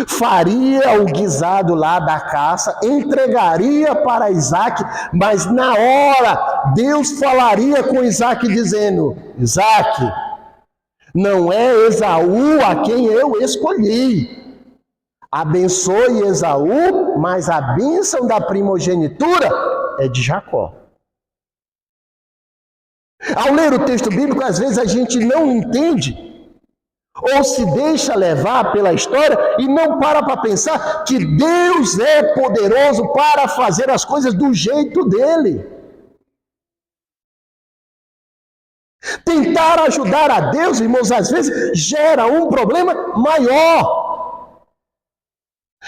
faria o guisado lá da caça, entregaria para Isaac, mas na hora Deus falaria com Isaac dizendo: Isaac, não é Esaú a quem eu escolhi. Abençoe Esaú, mas a bênção da primogenitura é de Jacó. Ao ler o texto bíblico, às vezes a gente não entende ou se deixa levar pela história e não para pensar que Deus é poderoso para fazer as coisas do jeito dele. Tentar ajudar a Deus, irmãos, às vezes gera um problema maior.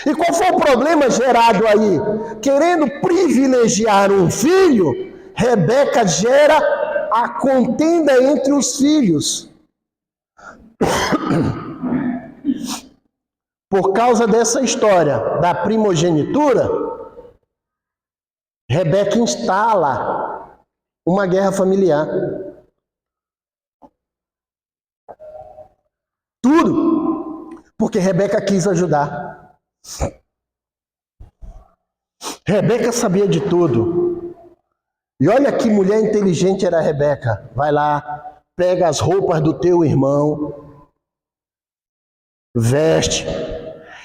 E qual foi o problema gerado aí? Querendo privilegiar um filho, Rebeca gera a contenda entre os filhos. Por causa dessa história da primogenitura, Rebeca instala uma guerra familiar. Tudo porque Rebeca quis ajudar. Rebeca sabia de tudo. E olha que mulher inteligente era a Rebeca. Vai lá, pega as roupas do teu irmão, veste.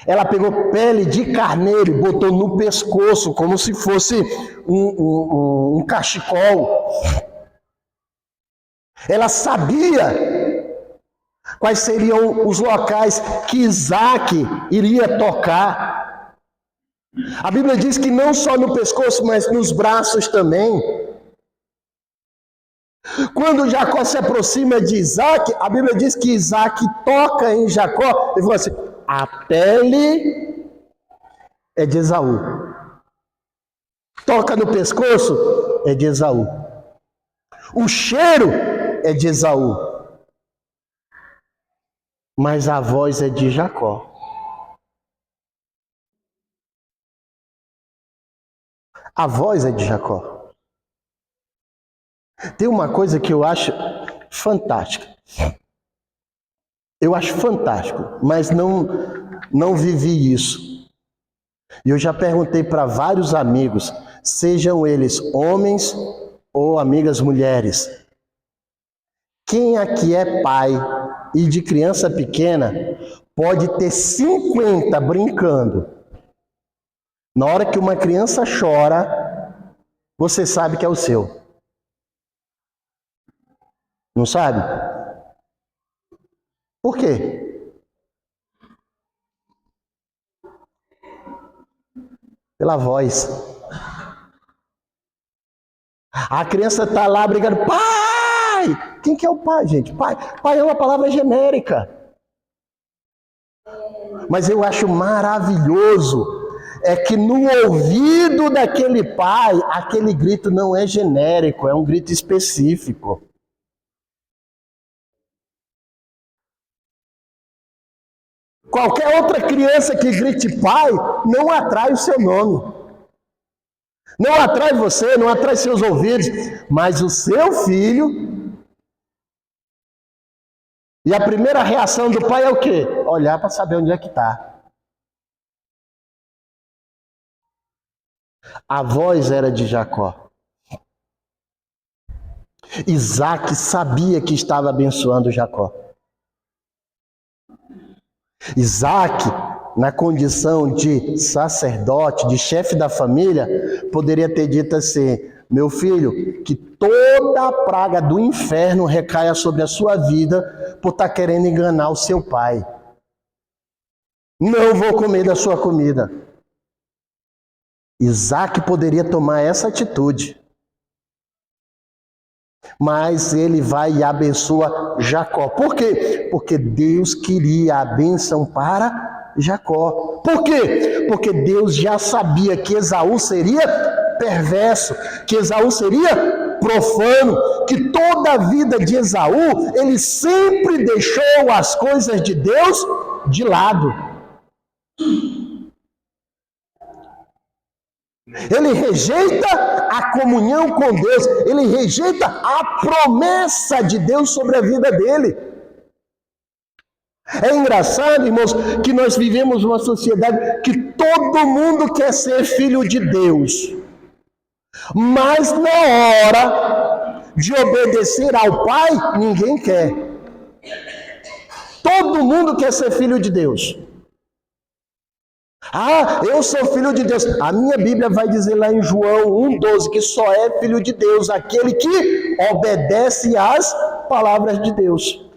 Ela pegou pele de carneiro e botou no pescoço, como se fosse um cachecol. Ela sabia quais seriam os locais que Isaac iria tocar. A Bíblia diz que não só no pescoço, mas nos braços também. Quando Jacó se aproxima de Isaac, a Bíblia diz que Isaac toca em Jacó e fala assim: a pele é de Esaú. Toca no pescoço é de Esaú. O cheiro é de Esaú. Mas a voz é de Jacó. A voz é de Jacó. Tem uma coisa que eu acho fantástica. Eu acho fantástico, mas não vivi isso. E eu já perguntei para vários amigos, sejam eles homens ou amigas mulheres, quem aqui é pai e de criança pequena pode ter 50 brincando. Na hora que uma criança chora, você sabe que é o seu. Não sabe? Por quê? Pela voz. A criança está lá brigando: pai! Quem que é o pai, gente? Pai é uma palavra genérica. Mas eu acho maravilhoso é que no ouvido daquele pai, aquele grito não é genérico, é um grito específico. Qualquer outra criança que grite pai não atrai o seu nome. Não atrai você, não atrai seus ouvidos, mas o seu filho. E a primeira reação do pai é o quê? Olhar para saber onde é que está. A voz era de Jacó. Isaac sabia que estava abençoando Jacó. Isaac, na condição de sacerdote, de chefe da família, poderia ter dito assim: meu filho, que toda a praga do inferno recaia sobre a sua vida por estar querendo enganar o seu pai. Não vou comer da sua comida. Isaac poderia tomar essa atitude. Mas ele vai e abençoa Jacó. Por quê? Porque Deus queria a bênção para Jacó. Por quê? Porque Deus já sabia que Esaú seria perverso, que Esaú seria profano, que toda a vida de Esaú, ele sempre deixou as coisas de Deus de lado. Ele rejeita a comunhão com Deus, ele rejeita a promessa de Deus sobre a vida dele. É engraçado, irmãos, que nós vivemos uma sociedade que todo mundo quer ser filho de Deus, mas na hora de obedecer ao Pai, ninguém quer. Todo mundo quer ser filho de Deus. Ah, eu sou filho de Deus. A minha Bíblia vai dizer lá em João 1,12 que só é filho de Deus aquele que obedece às palavras de Deus.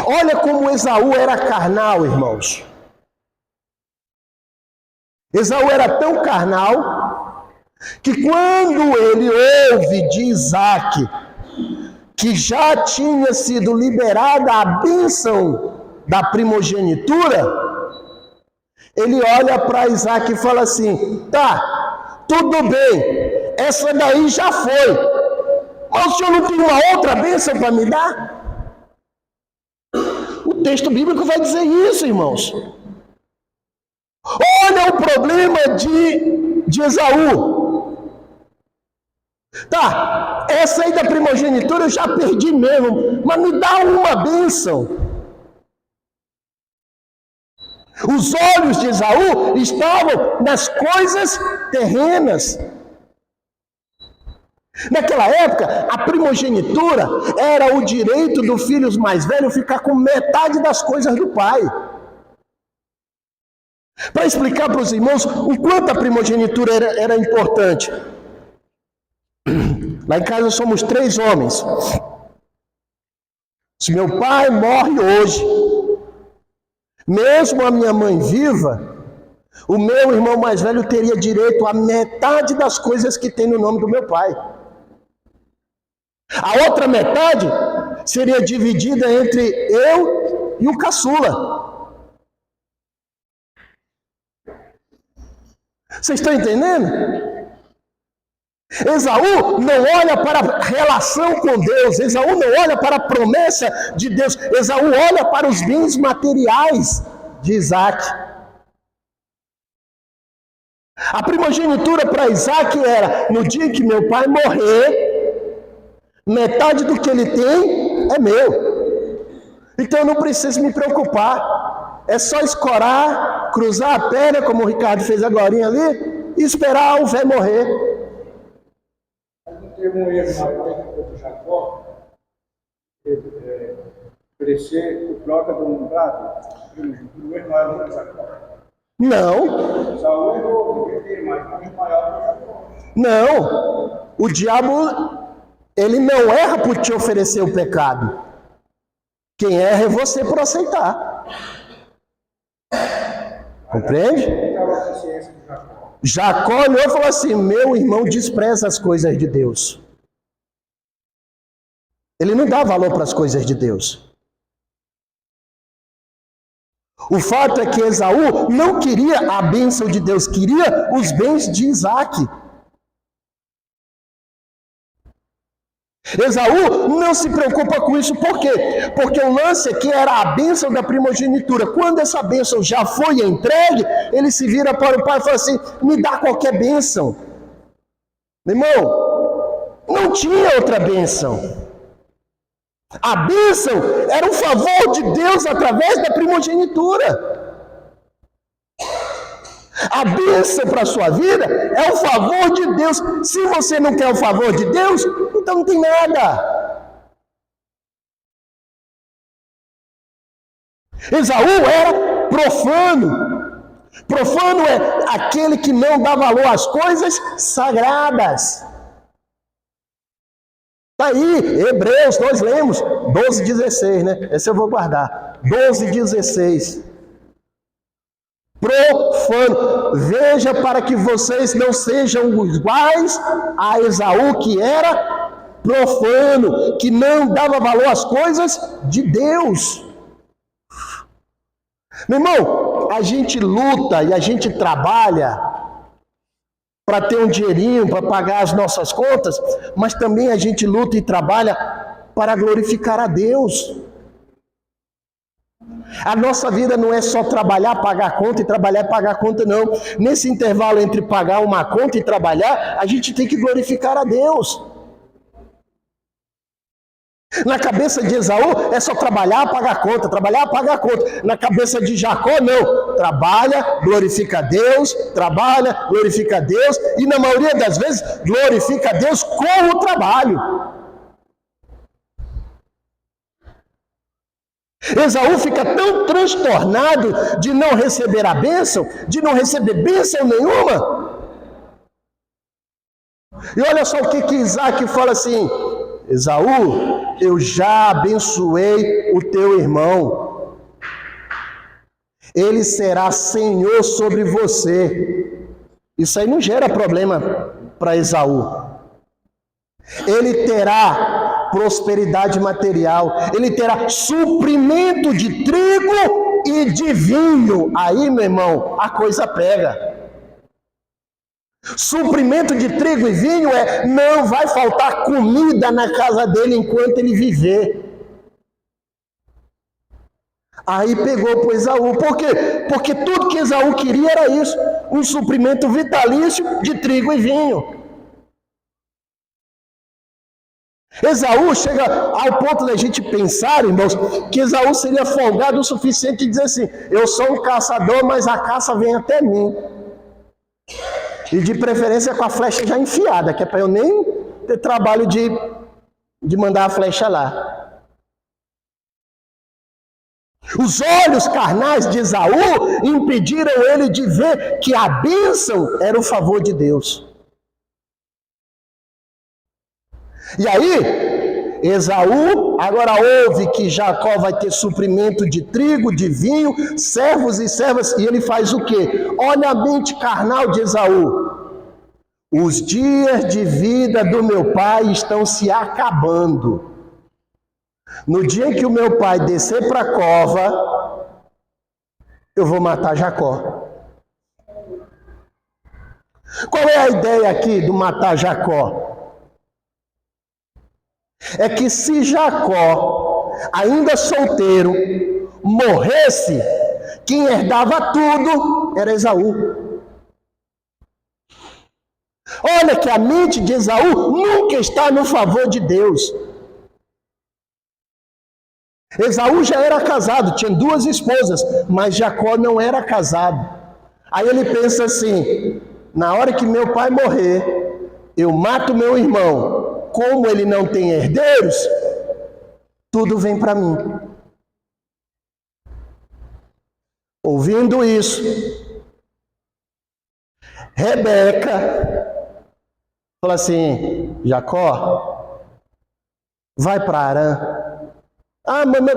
Olha como Esaú era carnal, irmãos. Esaú era tão carnal que quando ele ouve de Isaac que já tinha sido liberada a bênção da primogenitura, ele olha para Isaac e fala assim: tá, tudo bem, essa daí já foi, mas o senhor não tem uma outra bênção para me dar? O texto bíblico vai dizer isso, irmãos. Olha o problema de Esaú. Tá, essa aí da primogenitura eu já perdi mesmo, mas me dá uma bênção. Os olhos de Esaú estavam nas coisas terrenas. Naquela época, a primogenitura era o direito do filho mais velho ficar com metade das coisas do pai. Para explicar para os irmãos o quanto a primogenitura era importante. Lá em casa somos 3 homens. Se meu pai morre hoje, mesmo a minha mãe viva, o meu irmão mais velho teria direito a metade das coisas que tem no nome do meu pai. A outra metade seria dividida entre eu e o caçula. Vocês estão entendendo? Esaú não olha para a relação com Deus, Esaú não olha para a promessa de Deus, Esaú olha para os bens materiais de Isaac. A primogenitura para Isaac era: no dia que meu pai morrer, metade do que ele tem é meu. Então eu não preciso me preocupar, é só escorar, cruzar a perna, como o Ricardo fez agora ali, e esperar o velho morrer. Teve um erro maior do Jacó, oferecer o prota do nombrado, o erro maior do Jacó. Não. Saúl errou, porque tem mais, o erro maior do Jacó. Não. O diabo, ele não erra por te oferecer o pecado. Quem erra é você por aceitar. Compreende? Jacó olhou e falou assim: meu irmão despreza as coisas de Deus. Ele não dá valor para as coisas de Deus. O fato é que Esaú não queria a bênção de Deus, queria os bens de Isaac. Esaú não se preocupa com isso, por quê? Porque o lance aqui era a bênção da primogenitura. Quando essa bênção já foi entregue, ele se vira para o pai e fala assim: me dá qualquer bênção. Meu irmão, não tinha outra bênção. A bênção era um favor de Deus através da primogenitura. A bênção para a sua vida é o favor de Deus. Se você não quer o favor de Deus, então não tem nada. Esaú era profano. Profano é aquele que não dá valor às coisas sagradas. Está aí, Hebreus, nós lemos, 12:16, né? Esse eu vou guardar. 12:16. Profano. Veja para que vocês não sejam iguais a Esaú, que era profano, que não dava valor às coisas de Deus. Meu irmão, a gente luta e a gente trabalha para ter um dinheirinho, para pagar as nossas contas, mas também a gente luta e trabalha para glorificar a Deus. A nossa vida não é só trabalhar, pagar conta e trabalhar e pagar conta, não. Nesse intervalo entre pagar uma conta e trabalhar, a gente tem que glorificar a Deus. Na cabeça de Esaú é só trabalhar, pagar conta, trabalhar, pagar conta. Na cabeça de Jacó, não. Trabalha, glorifica a Deus, trabalha, glorifica a Deus, e na maioria das vezes, glorifica a Deus com o trabalho. Esaú fica tão transtornado de não receber a bênção, de não receber bênção nenhuma. E olha só o que Isaac fala assim: Esaú, eu já abençoei o teu irmão. Ele será senhor sobre você. Isso aí não gera problema para Esaú. Ele terá prosperidade material. Ele terá suprimento de trigo e de vinho. Aí, meu irmão, a coisa pega. Suprimento de trigo e vinho não vai faltar comida na casa dele enquanto ele viver. Aí pegou para Esaú. Por quê? Porque tudo que Esaú queria era isso: um suprimento vitalício de trigo e vinho. Esaú chega ao ponto da gente pensar, irmãos, que Esaú seria folgado o suficiente de dizer assim: eu sou um caçador, mas a caça vem até mim. E de preferência com a flecha já enfiada, que é para eu nem ter trabalho de mandar a flecha lá. Os olhos carnais de Esaú impediram ele de ver que a bênção era o favor de Deus. E aí, Esaú agora ouve que Jacó vai ter suprimento de trigo, de vinho, servos e servas, e ele faz o quê? Olha a mente carnal de Esaú. Os dias de vida do meu pai estão se acabando. No dia em que o meu pai descer para a cova, eu vou matar Jacó. Qual é a ideia aqui do matar Jacó? É que se Jacó, ainda solteiro, morresse, quem herdava tudo era Esaú. Olha que a mente de Esaú nunca está no favor de Deus. Esaú já era casado, tinha 2 esposas, mas Jacó não era casado. Aí ele pensa assim: na hora que meu pai morrer, eu mato meu irmão. Como ele não tem herdeiros, tudo vem para mim. Ouvindo isso, Rebeca fala assim: Jacó, vai para Arã. Ah, mamãe,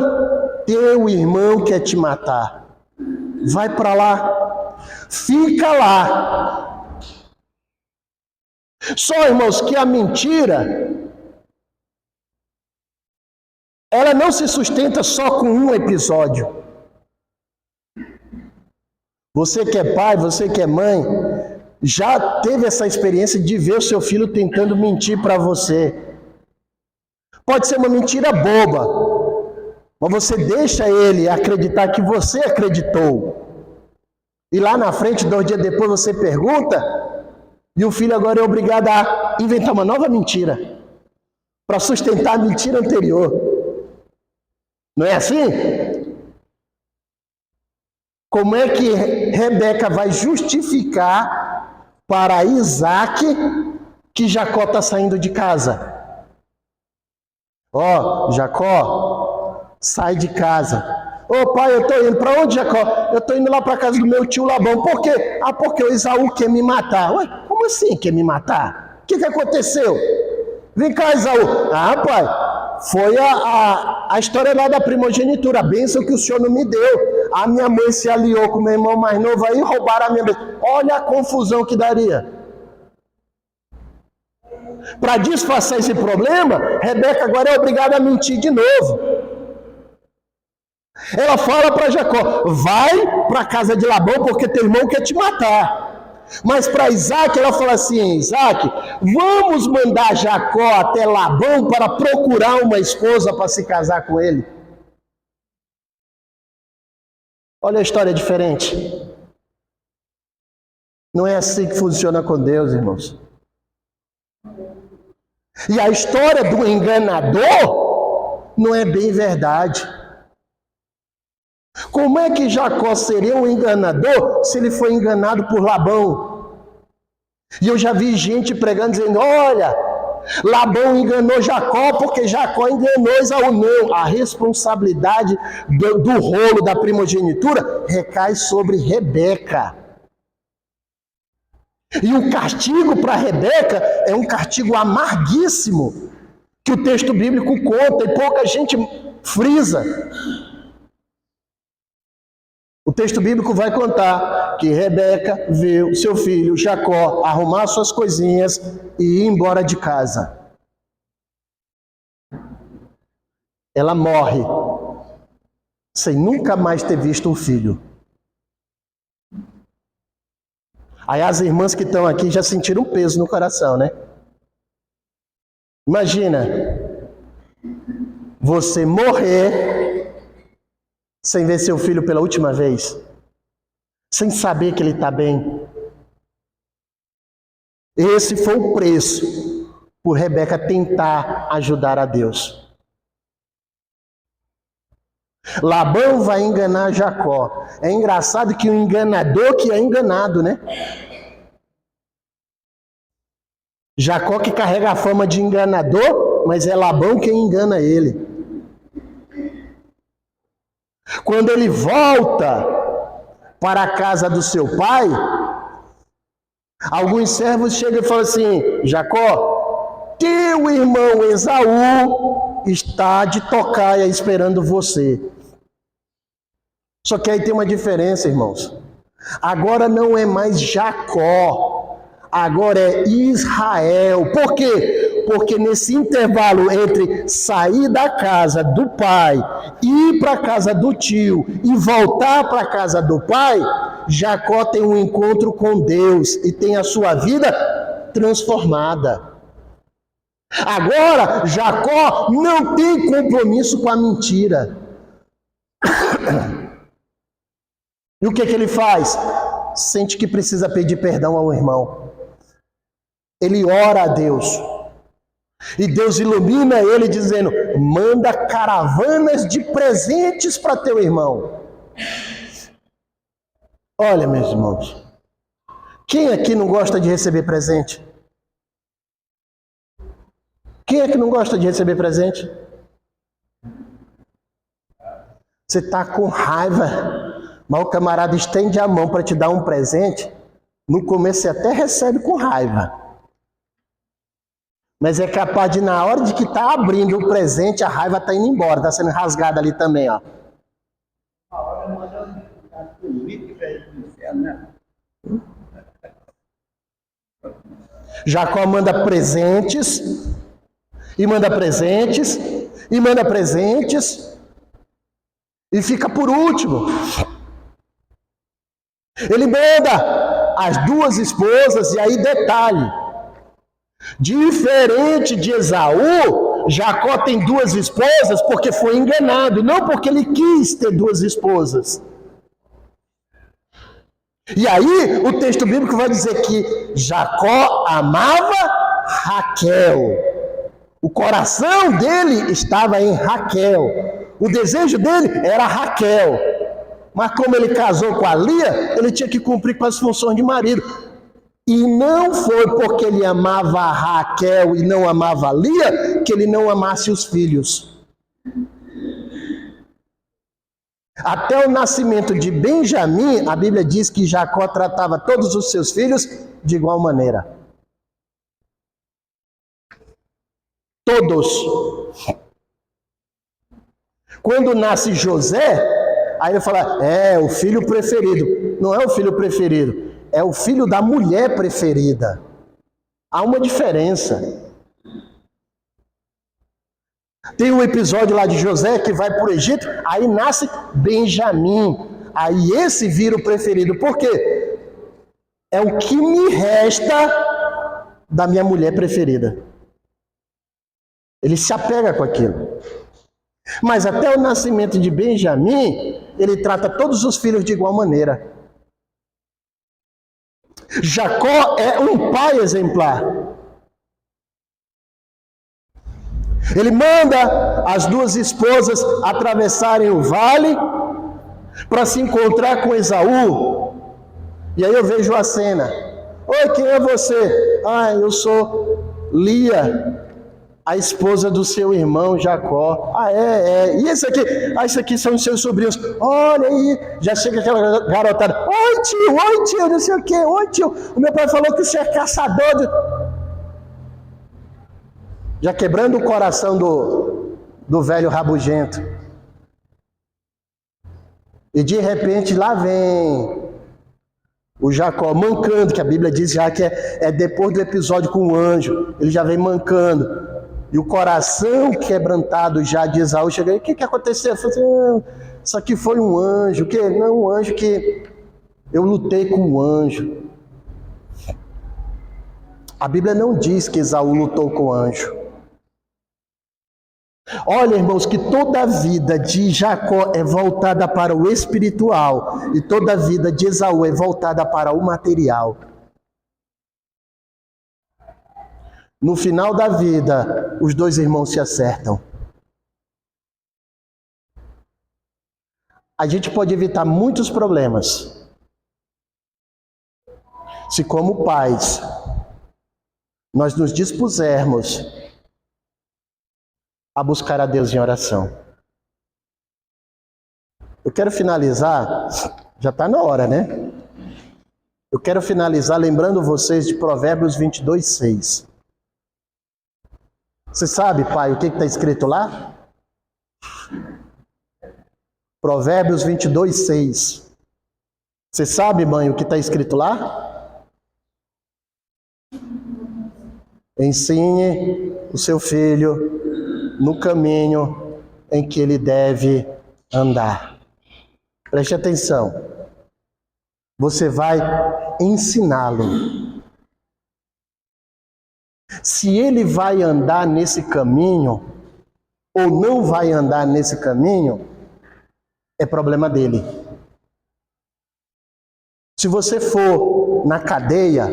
teu irmão quer te matar. Vai para lá. Fica lá. Só, irmãos, que a mentira, ela não se sustenta só com um episódio. Você que é pai, você que é mãe, já teve essa experiência de ver o seu filho tentando mentir para você. Pode ser uma mentira boba, mas você deixa ele acreditar que você acreditou. E lá na frente, 2 dias depois, você pergunta, e o filho agora é obrigado a inventar uma nova mentira para sustentar a mentira anterior. Não é assim? Como é que Rebeca vai justificar para Isaac que Jacó está saindo de casa? Ó, Jacó, sai de casa. Ô pai, eu estou indo. Para onde, Jacó? Eu estou indo lá para a casa do meu tio Labão. Por quê? Ah, porque o Esaú quer me matar. Ué, como assim quer me matar? O que aconteceu? Vem cá, Esaú. Ah, pai, foi a história lá da primogenitura, a bênção que o senhor não me deu. A minha mãe se aliou com o meu irmão mais novo aí e roubaram a minha bênção. Olha a confusão que daria. Para disfarçar esse problema, Rebeca agora é obrigada a mentir de novo. Ela fala para Jacó, vai para a casa de Labão porque teu irmão quer te matar. Mas para Isaac ela fala assim, Isaac, vamos mandar Jacó até Labão para procurar uma esposa para se casar com ele. Olha a história diferente. Não é assim que funciona com Deus, irmãos. E a história do enganador não é bem verdade. Como é que Jacó seria um enganador se ele foi enganado por Labão? E eu já vi gente pregando dizendo, olha, Labão enganou Jacó porque Jacó enganou Esaú. Não, a responsabilidade do rolo da primogenitura recai sobre Rebeca. E o castigo para Rebeca é um castigo amarguíssimo, que o texto bíblico conta e pouca gente frisa. O texto bíblico vai contar que Rebeca viu seu filho Jacó arrumar suas coisinhas e ir embora de casa. Ela morre sem nunca mais ter visto um filho. Aí as irmãs que estão aqui já sentiram um peso no coração, né? Imagina, você morrer sem ver seu filho pela última vez, sem saber que ele está bem. Esse foi o preço por Rebeca tentar ajudar a Deus. Labão vai enganar Jacó. É engraçado que o enganador que é enganado, né? Jacó que carrega a fama de enganador, mas é Labão quem engana ele. Quando ele volta para a casa do seu pai, alguns servos chegam e falam assim, Jacó, teu irmão Esaú está de tocaia esperando você. Só que aí tem uma diferença, irmãos. Agora não é mais Jacó, agora é Israel. Por quê? Porque nesse intervalo entre sair da casa do pai, ir para a casa do tio e voltar para a casa do pai, Jacó tem um encontro com Deus e tem a sua vida transformada. Agora, Jacó não tem compromisso com a mentira. E o que ele faz? Sente que precisa pedir perdão ao irmão. Ele ora a Deus. E Deus ilumina ele dizendo, manda caravanas de presentes para teu irmão. Olha, meus irmãos, quem aqui não gosta de receber presente? Quem é que não gosta de receber presente? Você está com raiva, mas o camarada estende a mão para te dar um presente. No começo você até recebe com raiva. Mas é capaz de, na hora de que está abrindo o presente, a raiva está indo embora, está sendo rasgada ali também, ó. A hora manda política do inferno, né? Jacó manda presentes, e manda presentes, e manda presentes, e fica por último. Ele manda as duas esposas, e aí detalhe, diferente de Esaú, Jacó tem duas esposas porque foi enganado, não porque ele quis ter duas esposas. E aí o texto bíblico vai dizer que Jacó amava Raquel. O coração dele estava em Raquel. O desejo dele era Raquel. Mas como ele casou com a Lia, ele tinha que cumprir com as funções de marido. E não foi porque ele amava a Raquel e não amava a Lia que ele não amasse os filhos. Até o nascimento de Benjamim, a Bíblia diz que Jacó tratava todos os seus filhos de igual maneira. Todos. Quando nasce José, aí ele fala, o filho preferido. Não é o filho preferido, é o filho da mulher preferida. Há uma diferença. Tem um episódio lá de José que vai para o Egito, aí nasce Benjamim. Aí esse vira o preferido. Por quê? É o que me resta da minha mulher preferida. Ele se apega com aquilo. Mas até o nascimento de Benjamim, ele trata todos os filhos de igual maneira. Jacó é um pai exemplar. Ele manda as duas esposas atravessarem o vale para se encontrar com Esaú. E aí eu vejo a cena. Oi, quem é você? Eu sou Lia, a esposa do seu irmão Jacó. E esse aqui? Esse aqui são os seus sobrinhos. Olha aí, já chega aquela garotada. Oi tio, não sei o quê. Oi tio, o meu pai falou que você é caçador de... Já quebrando o coração do velho rabugento. E de repente lá vem o Jacó mancando, que a Bíblia diz já que é depois do episódio com o anjo. Ele já vem mancando. E o coração quebrantado já de Esaú chega aí. O que aconteceu? Eu falei assim, isso aqui foi um anjo. O quê? Não, um anjo que eu lutei com um anjo. A Bíblia não diz que Esaú lutou com o anjo. Olha, irmãos, que toda a vida de Jacó é voltada para o espiritual e toda a vida de Esaú é voltada para o material. No final da vida, os dois irmãos se acertam. A gente pode evitar muitos problemas se, como pais, nós nos dispusermos a buscar a Deus em oração. Eu quero finalizar, já está na hora, né? Eu quero finalizar lembrando vocês de Provérbios 22:6. Você sabe, pai, o que está escrito lá? Provérbios 22:6. Você sabe, mãe, o que está escrito lá? Ensine o seu filho no caminho em que ele deve andar. Preste atenção. Você vai ensiná-lo. Se ele vai andar nesse caminho ou não vai andar nesse caminho, é problema dele. Se você for na cadeia,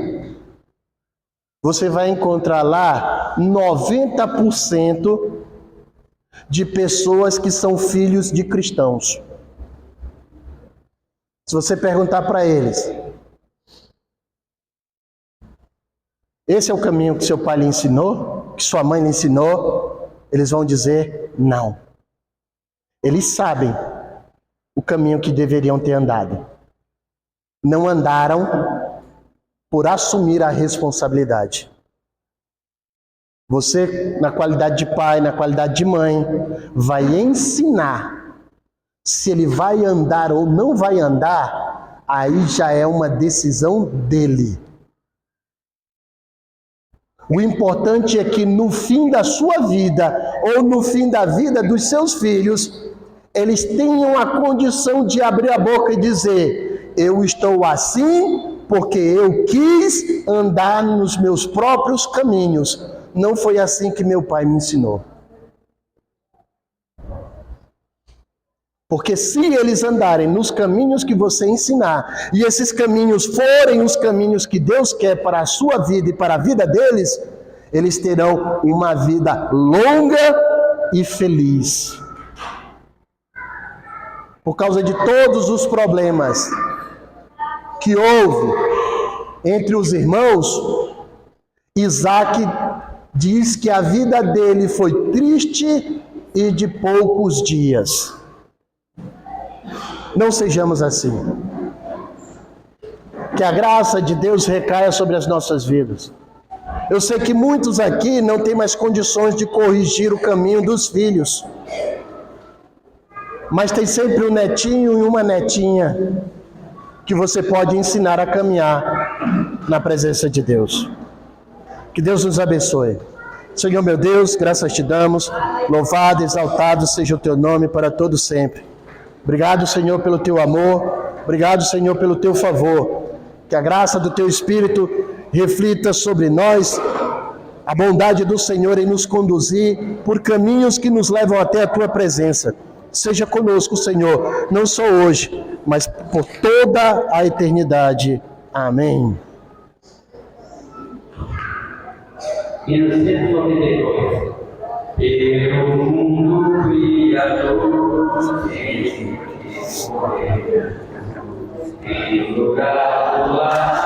você vai encontrar lá 90% de pessoas que são filhos de cristãos. Se você perguntar para eles, esse é o caminho que seu pai lhe ensinou, que sua mãe lhe ensinou, eles vão dizer não. Eles sabem o caminho que deveriam ter andado. Não andaram por assumir a responsabilidade. Você, na qualidade de pai, na qualidade de mãe, vai ensinar. Se ele vai andar ou não vai andar, aí já é uma decisão dele. O importante é que no fim da sua vida, ou no fim da vida dos seus filhos, eles tenham a condição de abrir a boca e dizer: eu estou assim porque eu quis andar nos meus próprios caminhos. Não foi assim que meu pai me ensinou. Porque se eles andarem nos caminhos que você ensinar, e esses caminhos forem os caminhos que Deus quer para a sua vida e para a vida deles, eles terão uma vida longa e feliz. por causa de todos os problemas que houve entre os irmãos, Isaac diz que a vida dele foi triste e de poucos dias. Não sejamos assim. Que a graça de Deus recaia sobre as nossas vidas. Eu sei que muitos aqui não têm mais condições de corrigir o caminho dos filhos. Mas tem sempre um netinho e uma netinha que você pode ensinar a caminhar na presença de Deus. Que Deus nos abençoe. Senhor meu Deus, graças te damos. Louvado, exaltado seja o teu nome para todo sempre. Obrigado, Senhor, pelo teu amor. Obrigado, Senhor, pelo teu favor. Que a graça do teu Espírito reflita sobre nós a bondade do Senhor em nos conduzir por caminhos que nos levam até a tua presença. Seja conosco, Senhor, não só hoje, mas por toda a eternidade. Amém. E no 192, pelo mundo criador, em lugar do lado,